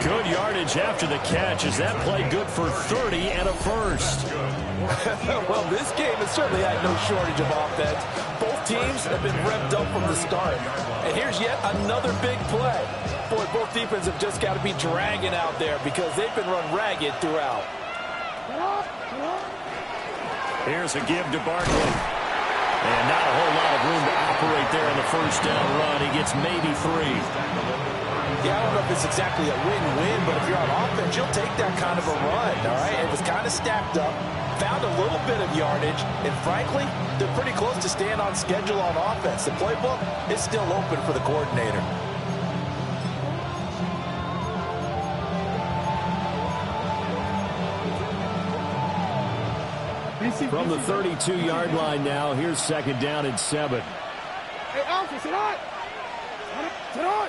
Good yardage after the catch as that play good for 30 and a first. Well, this game has certainly had no shortage of offense. Both teams have been revved up from the start. And here's yet another big play. Boy, both defenses have just got to be dragging out there because they've been run ragged throughout. Here's a give to Barkley. And not a whole lot of room to operate there in the first down run. He gets maybe 3. Yeah, I don't know if it's exactly a win-win, but if you're on offense, you'll take that kind of a run, all right? It was kind of stacked up, found a little bit of yardage, and frankly, they're pretty close to staying on schedule on offense. The playbook is still open for the coordinator. From the 32-yard line now, here's 2nd down and 7. Hey, Alfie, sit on! Sit on!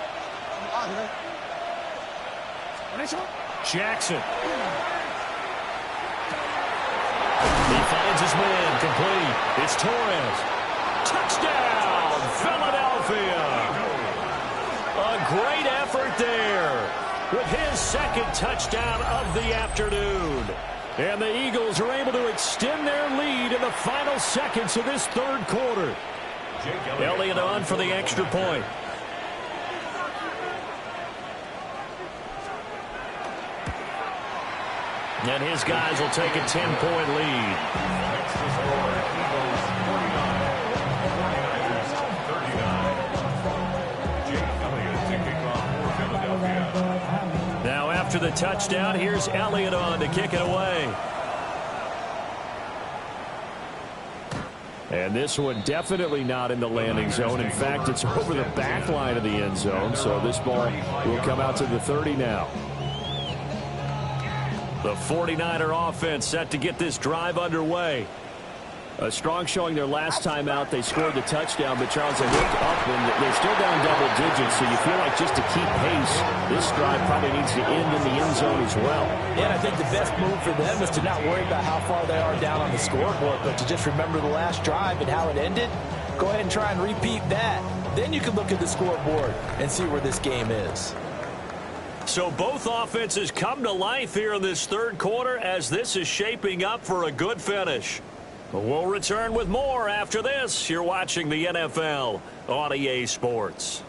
Jackson. He finds his man, complete. It's Torres. Touchdown, Philadelphia! A great effort there with his 2nd touchdown of the afternoon. And the Eagles are able to extend their lead in the final seconds of this third quarter. Elliott on for the extra point. And his guys will take a 10-point lead. Next to score, Eagles 49, 49ers 39. Jake Elliott to kick off for Philadelphia. Now after the touchdown, here's Elliott on to kick it away. And this one definitely not in the landing zone. In fact, it's over the back line of the end zone. So this ball will come out to the 30 now. The 49er offense set to get this drive underway. A strong showing their last time out. They scored the touchdown, but Charles, they looked up and they're still down double digits. So you feel like just to keep pace, this drive probably needs to end in the end zone as well. Yeah, and I think the best move for them is to not worry about how far they are down on the scoreboard, but to just remember the last drive and how it ended. Go ahead and try and repeat that. Then you can look at the scoreboard and see where this game is. So both offenses come to life here in this third quarter as this is shaping up for a good finish. We'll return with more after this. You're watching the NFL on EA Sports.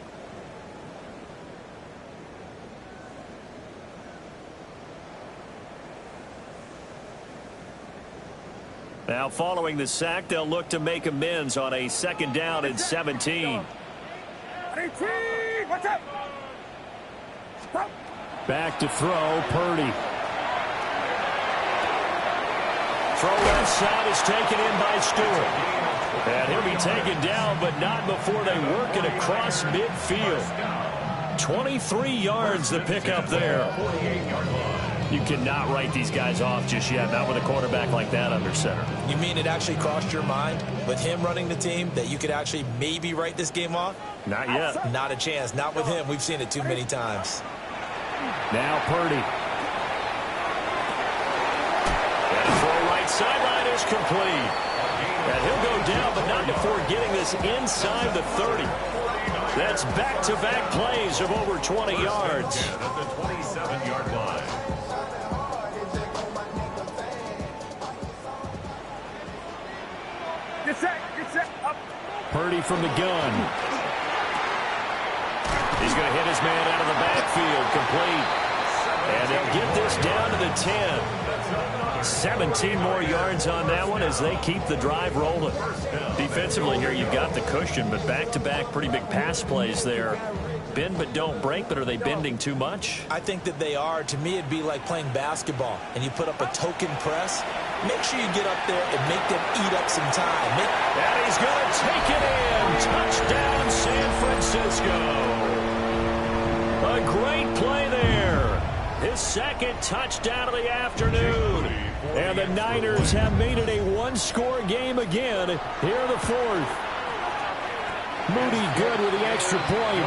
Now following the sack, they'll look to make amends on a 2nd down and 17. What's up? Back to throw, Purdy. Throw left side is taken in by Stewart. And he'll be taken down, but not before they work it across midfield. 23 yards to pick up there. You cannot write these guys off just yet, not with a quarterback like that under center. You mean it actually crossed your mind with him running the team that you could actually maybe write this game off? Not yet. Not a chance. Not with him. We've seen it too many times. Now Purdy. And throw right sideline is complete. And he'll go down, but not before getting this inside the 30. That's back-to-back plays of over 20 yards. At the 27-yard line. Get set, up. Purdy from the gun. He's going to hit his man out of the backfield, complete. And they'll get this down to the 10. 17 more yards on that one as they keep the drive rolling. Defensively here, you've got the cushion, but back-to-back pretty big pass plays there. Bend but don't break, but are they bending too much? I think that they are. To me, it'd be like playing basketball, and you put up a token press. Make sure you get up there and make them eat up some time. And he's going to take it in. Touchdown, San Francisco. A great play there. His 2nd touchdown of the afternoon. And the Niners have made it a one-score game again here in the 4th. Moody good with the extra point.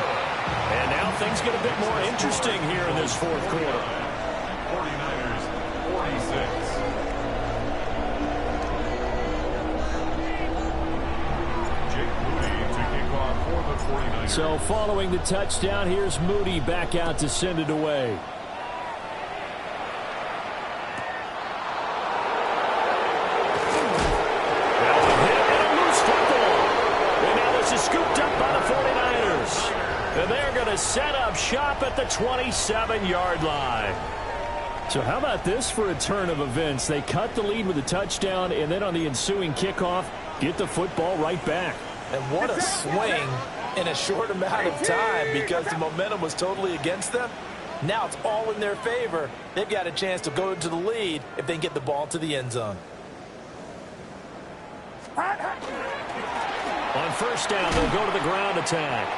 And now things get a bit more interesting here in this fourth quarter. 49ers, 46. So following the touchdown, here's Moody back out to send it away. Now a hit and a loose football. And now this is scooped up by the 49ers. And they're going to set up shop at the 27-yard line. So how about this for a turn of events? They cut the lead with a touchdown, and then on the ensuing kickoff, get the football right back. And what a swing in a short amount of time, because the momentum was totally against them. Now it's all in their favor. They've got a chance to go into the lead if they can get the ball to the end zone. On first down, they'll go to the ground attack.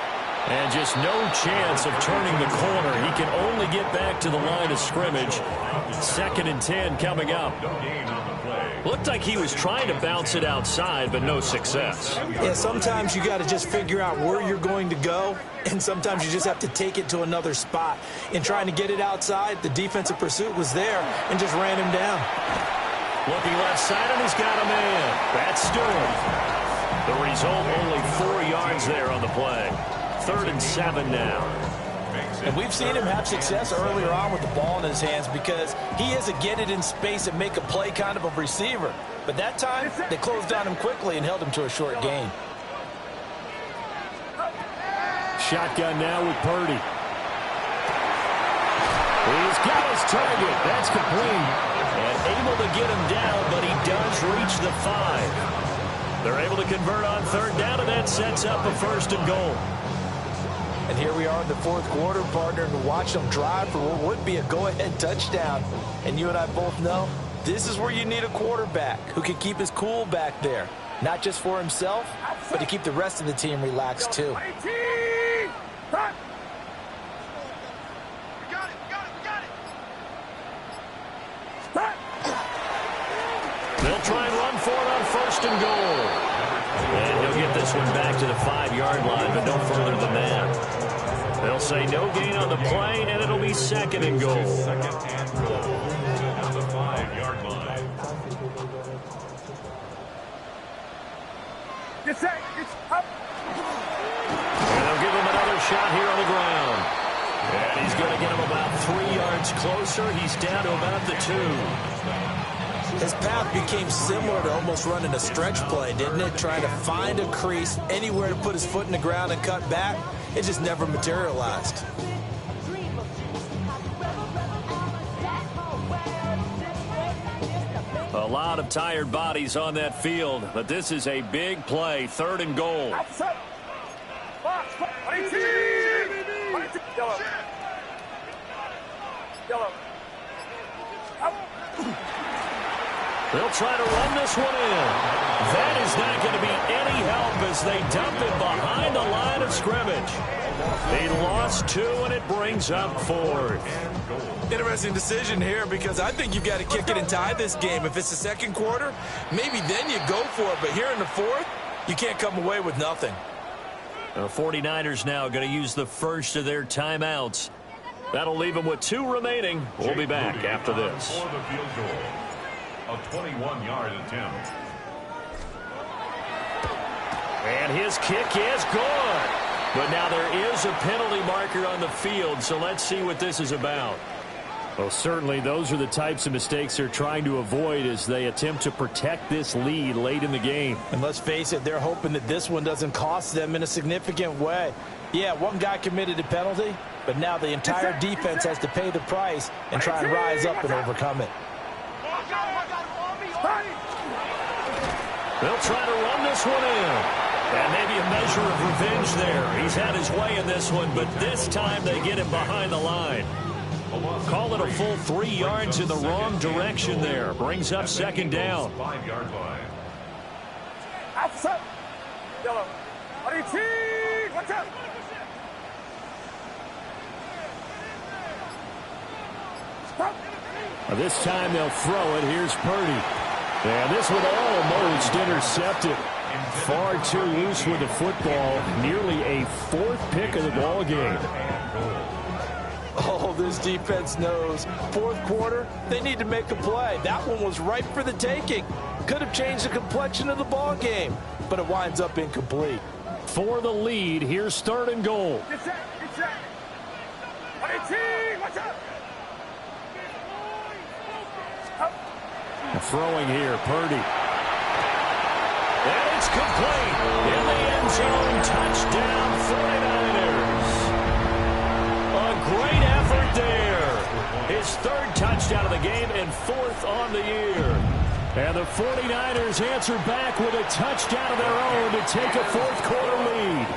And just no chance of turning the corner. He can only get back to the line of scrimmage. 2nd and 10 coming up. Looked like he was trying to bounce it outside, but no success. Yeah, sometimes you got to just figure out where you're going to go, and sometimes you just have to take it to another spot. In trying to get it outside, the defensive pursuit was there and just ran him down. Looking left side, and he's got a man. That's Stewart. The result, only 4 yards there on the play. 3rd and 7 now. And we've seen him have success earlier on with the ball in his hands because he is a get it in space and make a play kind of a receiver. But that time, they closed on him quickly and held him to a short gain. Shotgun now with Purdy. He's got his target. That's complete. And able to get him down, but he does reach the 5. They're able to convert on 3rd down, and that sets up a 1st and goal. And here we are in the 4th quarter, partner, to watch them drive for what would be a go-ahead touchdown. And you and I both know this is where you need a quarterback who can keep his cool back there. Not just for himself, but to keep the rest of the team relaxed too. They'll try and run for it on 1st and goal. And he'll get this one back to the 5-yard line, but no further than that. They'll say no gain on the play, and it'll be 2nd and goal. 2nd and goal at the 5-yard line. It's up. And they'll give him another shot here on the ground. And he's going to get him about 3 yards closer. He's down to about the 2. His path became similar to almost running a stretch play, didn't it? Trying to find a crease, anywhere to put his foot in the ground and cut back. It just never materialized. A lot of tired bodies on that field, but this is a big play. 3rd and goal. Yellow. They'll try to run this one in. That is not going to be any help as they dump it behind the line of scrimmage. They lost 2, and it brings up 4th. Interesting decision here because I think you've got to kick it and tie this game. If it's the 2nd quarter, maybe then you go for it. But here in the 4th, you can't come away with nothing. The 49ers now going to use the first of their timeouts. That'll leave them with 2 remaining. We'll be back after this. For the field goal. A 21-yard attempt. And his kick is good. But now there is a penalty marker on the field, so let's see what this is about. Well, certainly those are the types of mistakes they're trying to avoid as they attempt to protect this lead late in the game. And let's face it, they're hoping that this one doesn't cost them in a significant way. Yeah, one guy committed a penalty, but now the entire defense has to pay the price and try and rise up and overcome it. They'll try to run this one in. And maybe a measure of revenge there. He's had his way in this one, but this time they get him behind the line. Call it a full 3 yards in the wrong direction there. Brings up 2nd down. 5-yard line. Outside. Yellow. Watch out. Stop. This time they'll throw it. Here's Purdy. And this one almost intercepted. Far too loose with the football. Nearly a fourth pick of the ball game. Oh, this defense knows. Fourth quarter, they need to make a play. That one was ripe for the taking. Could have changed the complexion of the ball game, but it winds up incomplete. For the lead, here's 3rd and goal. Get set. Get set. 18. Watch out. Throwing here, Purdy. And it's complete. In the end zone, touchdown 49ers. A great effort there. His 3rd touchdown of the game and 4th on the year. And the 49ers answer back with a touchdown of their own to take a 4th quarter lead.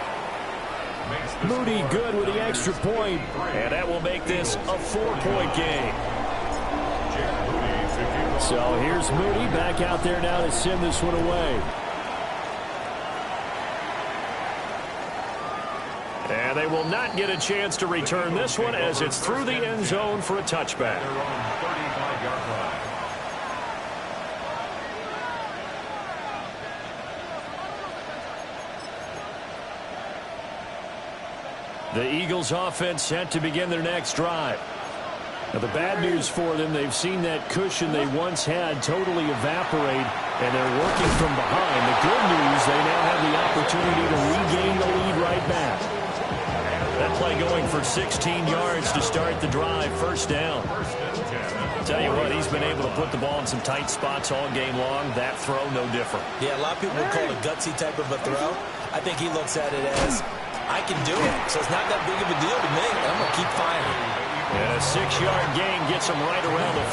Moody good with the extra point, and that will make this a 4-point game. So here's Moody back out there now to send this one away. And they will not get a chance to return this one as it's through the end zone for a touchback. The Eagles offense set to begin their next drive. Now the bad news for them, they've seen that cushion they once had totally evaporate, and they're working from behind. The good news, they now have the opportunity to regain the lead right back. That play going for 16 yards to start the drive, 1st down. Tell you what, he's been able to put the ball in some tight spots all game long. That throw, no different. Yeah, a lot of people would call it a gutsy type of a throw. I think he looks at it as, I can do it, so it's not that big of a deal to me. I'm going to keep firing. And a 6-yard gain gets him right around the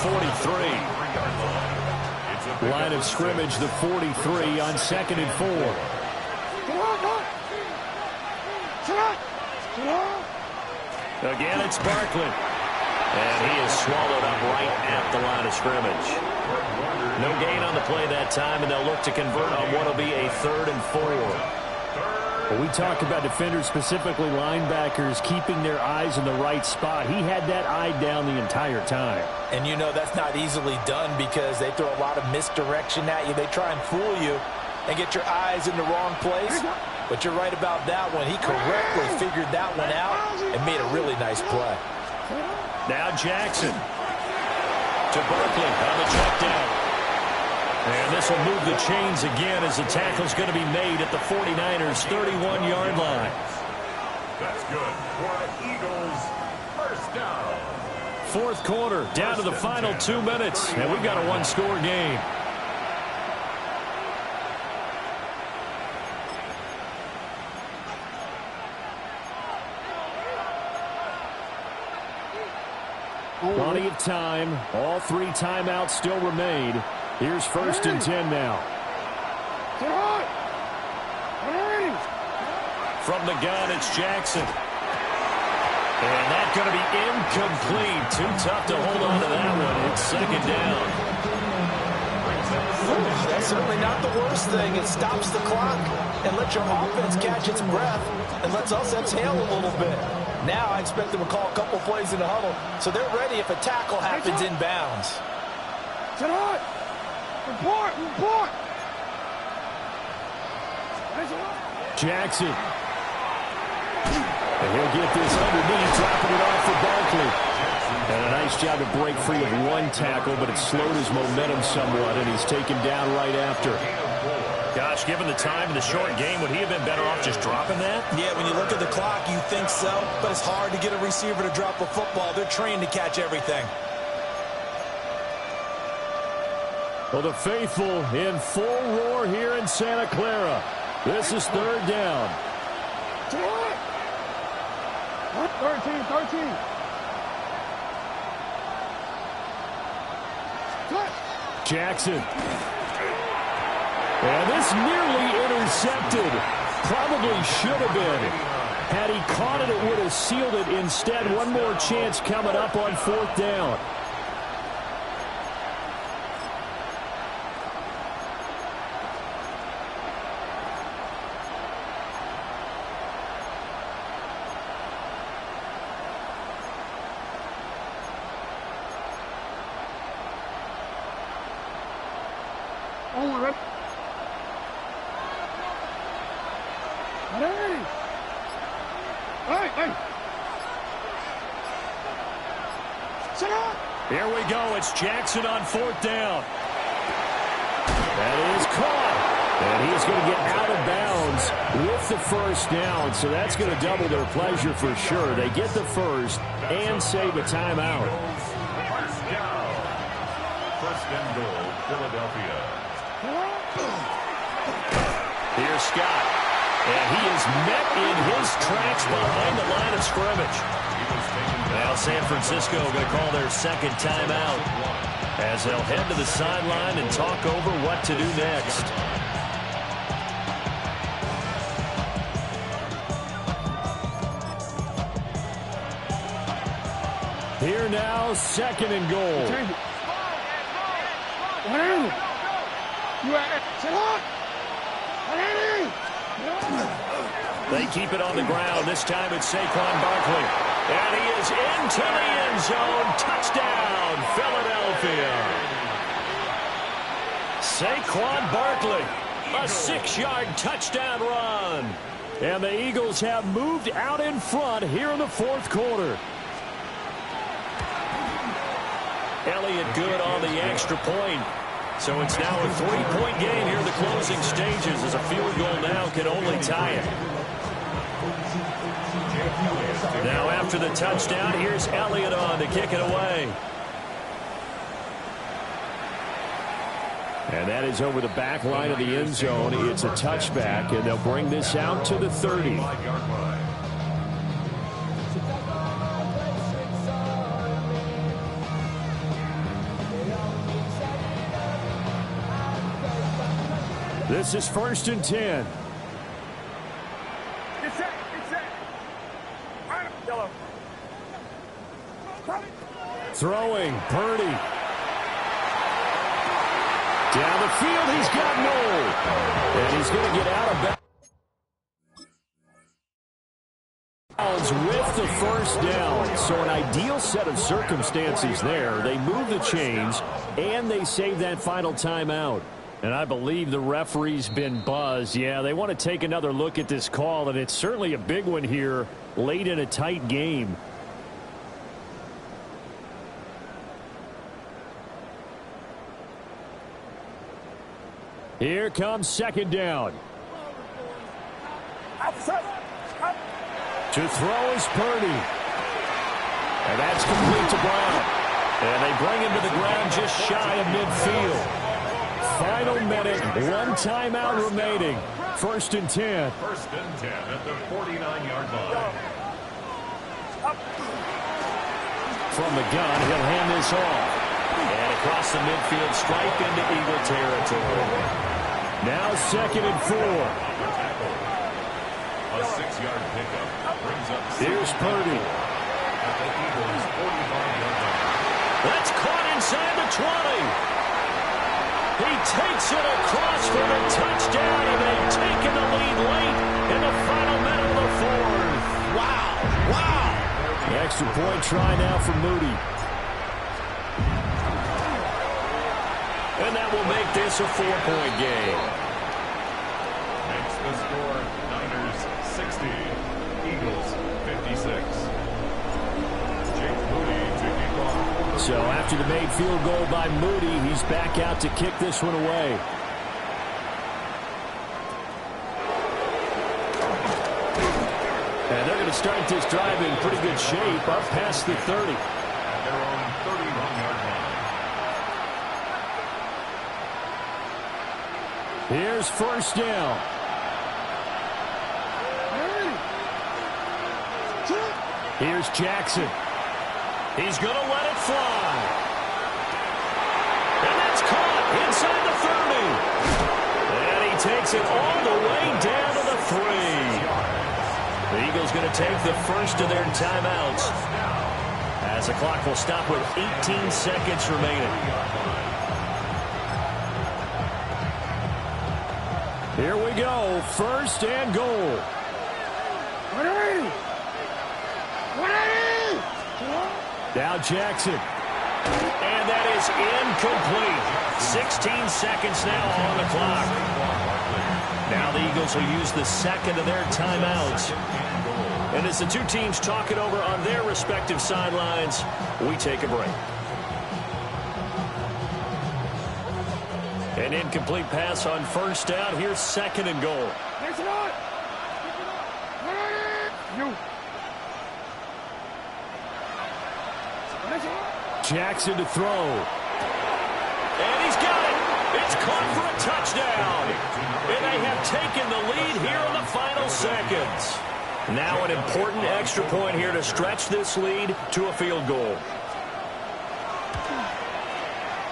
43. Line of scrimmage, the 43 on 2nd and 4. Again, it's Barkley. And he is swallowed up right at the line of scrimmage. No gain on the play that time, and they'll look to convert on what will be a 3rd and 4. Well, we talk about defenders, specifically linebackers, keeping their eyes in the right spot. He had that eye down the entire time. And you know that's not easily done because they throw a lot of misdirection at you. They try and fool you and get your eyes in the wrong place. But you're right about that one. He correctly figured that one out and made a really nice play. Now Jackson to Barkley on the check down. And this will move the chains again as the tackle's going to be made at the 49ers' 31-yard line. That's good for the Eagles. 1st down. 4th quarter, down to the final 2 minutes, and we've got a 1-score game. Plenty of time. All 3 timeouts still remain. Here's 1st and 10 now. From the gun, it's Jackson. And that's going to be incomplete. Too tough to hold on to that one. It's 2nd down. That's certainly not the worst thing. It stops the clock and lets your offense catch its breath and lets us exhale a little bit. Now I expect them to call a couple plays in the huddle, so they're ready if a tackle happens inbounds. Report! Jackson. And he'll get this underneath, dropping it off for Barkley. And a nice job to break free of 1 tackle, but it slowed his momentum somewhat, and he's taken down right after. Gosh, given the time and the short game, would he have been better off just dropping that? Yeah, when you look at the clock, you think so, but it's hard to get a receiver to drop a football. They're trained to catch everything. Well, the faithful in full roar here in Santa Clara. This is 3rd down. 13. Jackson. And this nearly intercepted. Probably should have been. Had he caught it, it would have sealed it. Instead, one more chance coming up on 4th down. Here we go. It's Jackson on 4th down. That is caught. And he's going to get out of bounds with the first down. So that's going to double their pleasure for sure. They get the first and save a timeout. First and goal, Philadelphia. Here's Scott. And he is met in his tracks behind the line of scrimmage. Now San Francisco going to call their second timeout as they'll head to the sideline and talk over what to do next. Here now, 2nd and goal. They keep it on the ground. This time it's Saquon Barkley. And he is into the end zone. Touchdown, Philadelphia. Saquon Barkley, a 6-yard touchdown run. And the Eagles have moved out in front here in the 4th quarter. Elliott good on the extra point. So it's now a 3-point game here in the closing stages as a field goal now can only tie it. Now after the touchdown, here's Elliott on to kick it away. And that is over the back line of the end zone. It's a touchback, and they'll bring this out to the 30. This is 1st and 10. Throwing, Purdy. Down the field, he's got Noel. And he's going to get out of bounds with the first down. So an ideal set of circumstances there. They move the chains, and they save that final timeout. And I believe the referee's been buzzed. Yeah, they want to take another look at this call, and it's certainly a big one here late in a tight game. Here comes 2nd down. To throw is Purdy. And that's complete to Brown. And they bring him to the ground just shy of midfield. Final minute, 1 timeout remaining. 1st and 10. 1st and 10 at the 49-yard line. From the gun, he'll hand this off. And across the midfield stripe into Eagle territory. Now 2nd and 4. A 6-yard pickup brings up. Here's Purdy. At the Eagles' 45-yard line. That's caught inside the 20. He takes it across for the touchdown, and they've taken the lead late in the final minute of the 4th. Wow. Wow. The extra point try now for Moody. And that will make this a 4-point game. Makes the score Niners 60, Eagles 56. Jake Moody to kick off. So after the made field goal by Moody, he's back out to kick this one away. And they're going to start this drive in pretty good shape up past the 30. At their own 31-yard line. Here's 1st down. Here's Jackson. He's going to let it fly. And that's caught inside the 30. And he takes it all the way down to the 3. The Eagles going to take the first of their timeouts as the clock will stop with 18 seconds remaining. Here we go. 1st and goal. Now Jackson. And that is incomplete. 16 seconds now on the clock. Now the Eagles will use the second of their timeouts. And as the two teams talk it over on their respective sidelines, we take a break. An incomplete pass on first down. Here's second and goal. Next one. You. Jackson to throw. And he's got it. It's caught for a touchdown. And they have taken the lead here in the final seconds. Now an important extra point here to stretch this lead to a field goal.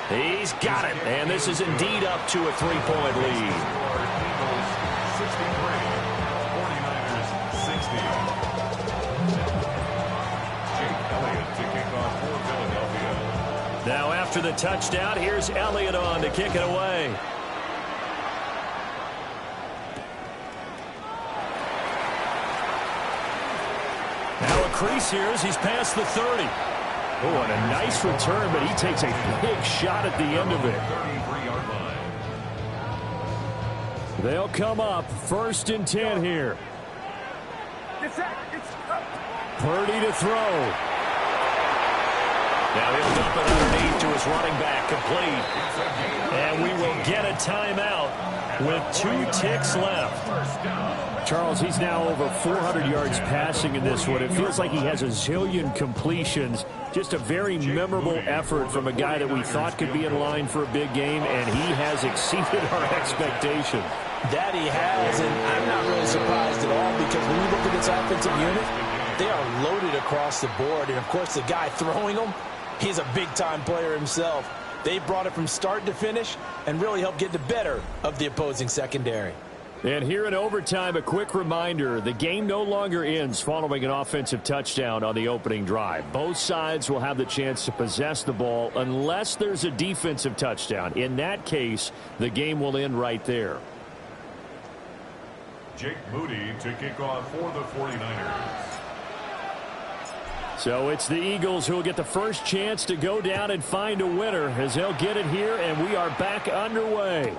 He's got it. And this is indeed up to a 3-point lead. 49ers 60. Jake Elliott to kick off for Philadelphia. Now after the touchdown, here's Elliott on to kick it away. Now a crease here as he's past the 30. Oh, and a nice return, but he takes a big shot at the end of it. 33-yard line. They'll come up 1st and 10 here. It's up. Purdy to throw. Now he'll dump it underneath to his running back, complete. And we will get a timeout with 2 ticks left. Charles, he's now over 400 yards passing in this one. It feels like he has a zillion completions. Just a very memorable effort from a guy that we thought could be in line for a big game, and he has exceeded our expectation. That he has, and I'm not really surprised at all because when you look at this offensive unit, they are loaded across the board. And, of course, the guy throwing them, he's a big-time player himself. They brought it from start to finish and really helped get the better of the opposing secondary. And here in overtime, a quick reminder, the game no longer ends following an offensive touchdown on the opening drive. Both sides will have the chance to possess the ball unless there's a defensive touchdown. In that case, the game will end right there. Jake Moody to kick off for the 49ers. So it's the Eagles who will get the first chance to go down and find a winner as they'll get it here, and we are back underway.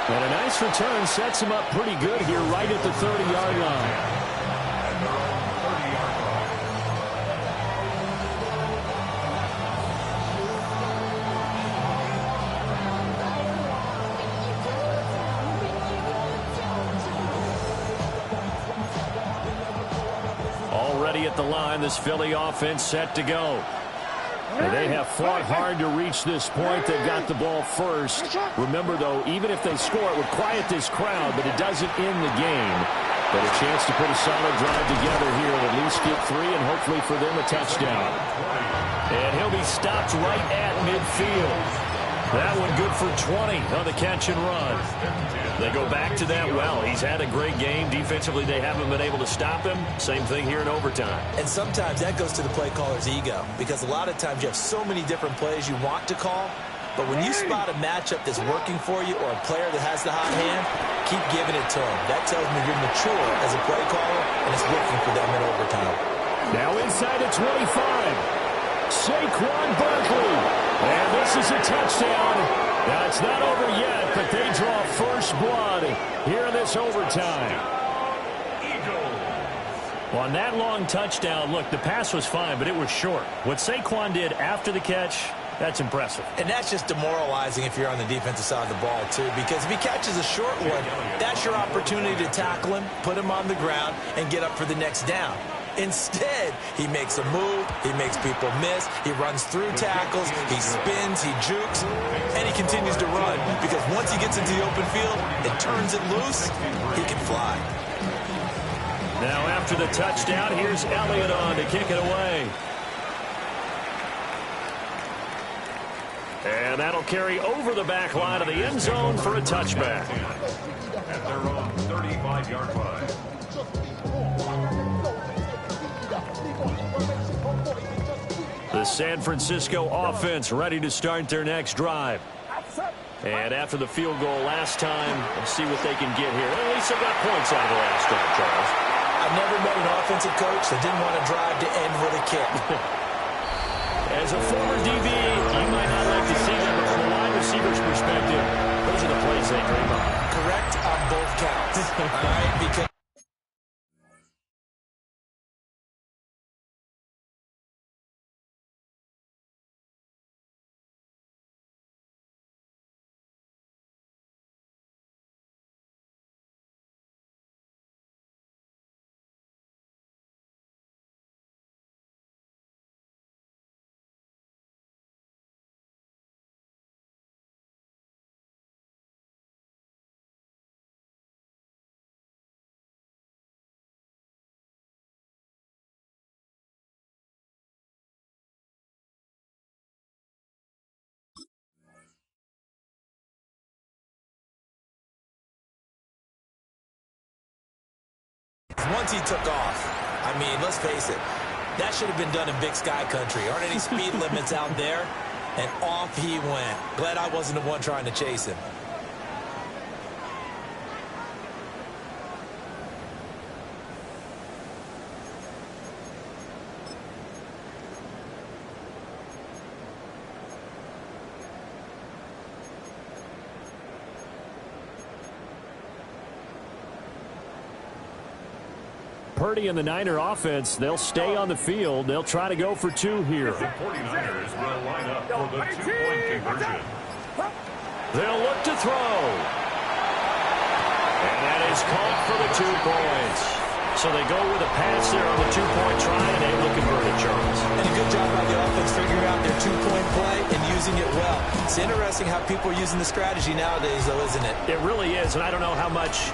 And a nice return sets him up pretty good here right at the 30-yard line. At their own 30-yard line. Already at the line, this Philly offense set to go. And they have fought hard to reach this point. They've got the ball first. Remember, though, even if they score, it would quiet this crowd, but it doesn't end the game. But a chance to put a solid drive together here and at least get 3 and hopefully for them a touchdown. And he'll be stopped right at midfield. That one good for 20 on the catch and run. They go back to that well. He's had a great game. Defensively, they haven't been able to stop him. Same thing here in overtime. And sometimes that goes to the play caller's ego because a lot of times you have so many different plays you want to call. But when you spot a matchup that's working for you or a player that has the hot hand, keep giving it to him. That tells me you're mature as a play caller, and it's working for them in overtime. Now inside the 25. Saquon Barkley. And this is a touchdown. Now, it's not over yet, but they draw first blood here in this overtime. Well, on that long touchdown, look, the pass was fine, but it was short. What Saquon did after the catch, that's impressive. And that's just demoralizing if you're on the defensive side of the ball, too, because if he catches a short one, that's your opportunity to tackle him, put him on the ground, and get up for the next down. Instead, he makes a move, he makes people miss, he runs through tackles, he spins, he jukes, and he continues to run because once he gets into the open field and turns it loose, he can fly. Now after the touchdown, here's Elliott on to kick it away. And that'll carry over the back line of the end zone for a touchback. At their own 35-yard line. The San Francisco offense ready to start their next drive. And after the field goal last time, let's see what they can get here. Well, at least they got points out of the last drive, Charles. I've never met an offensive coach that didn't want to drive to end with a kick. As a former DB, you might not like to see that, but from a wide receiver receiver's perspective, those are the plays they dream of. Correct on both counts. All right, because once he took off, I mean, let's face it, that should have been done in Big Sky Country. Aren't any speed limits out there? And off he went. Glad I wasn't the one trying to chase him. Purdy and the Niner offense, they'll stay on the field. They'll try to go for two here. The 49ers will line up for the two-point conversion. They'll look to throw. And that is caught for the 2 points. So they go with a pass there on the 2-point try, and able to convert it, Charles. And a good job by the offense figuring out their 2-point play and using it well. It's interesting how people are using the strategy nowadays, though, isn't it? It really is, and I don't know how much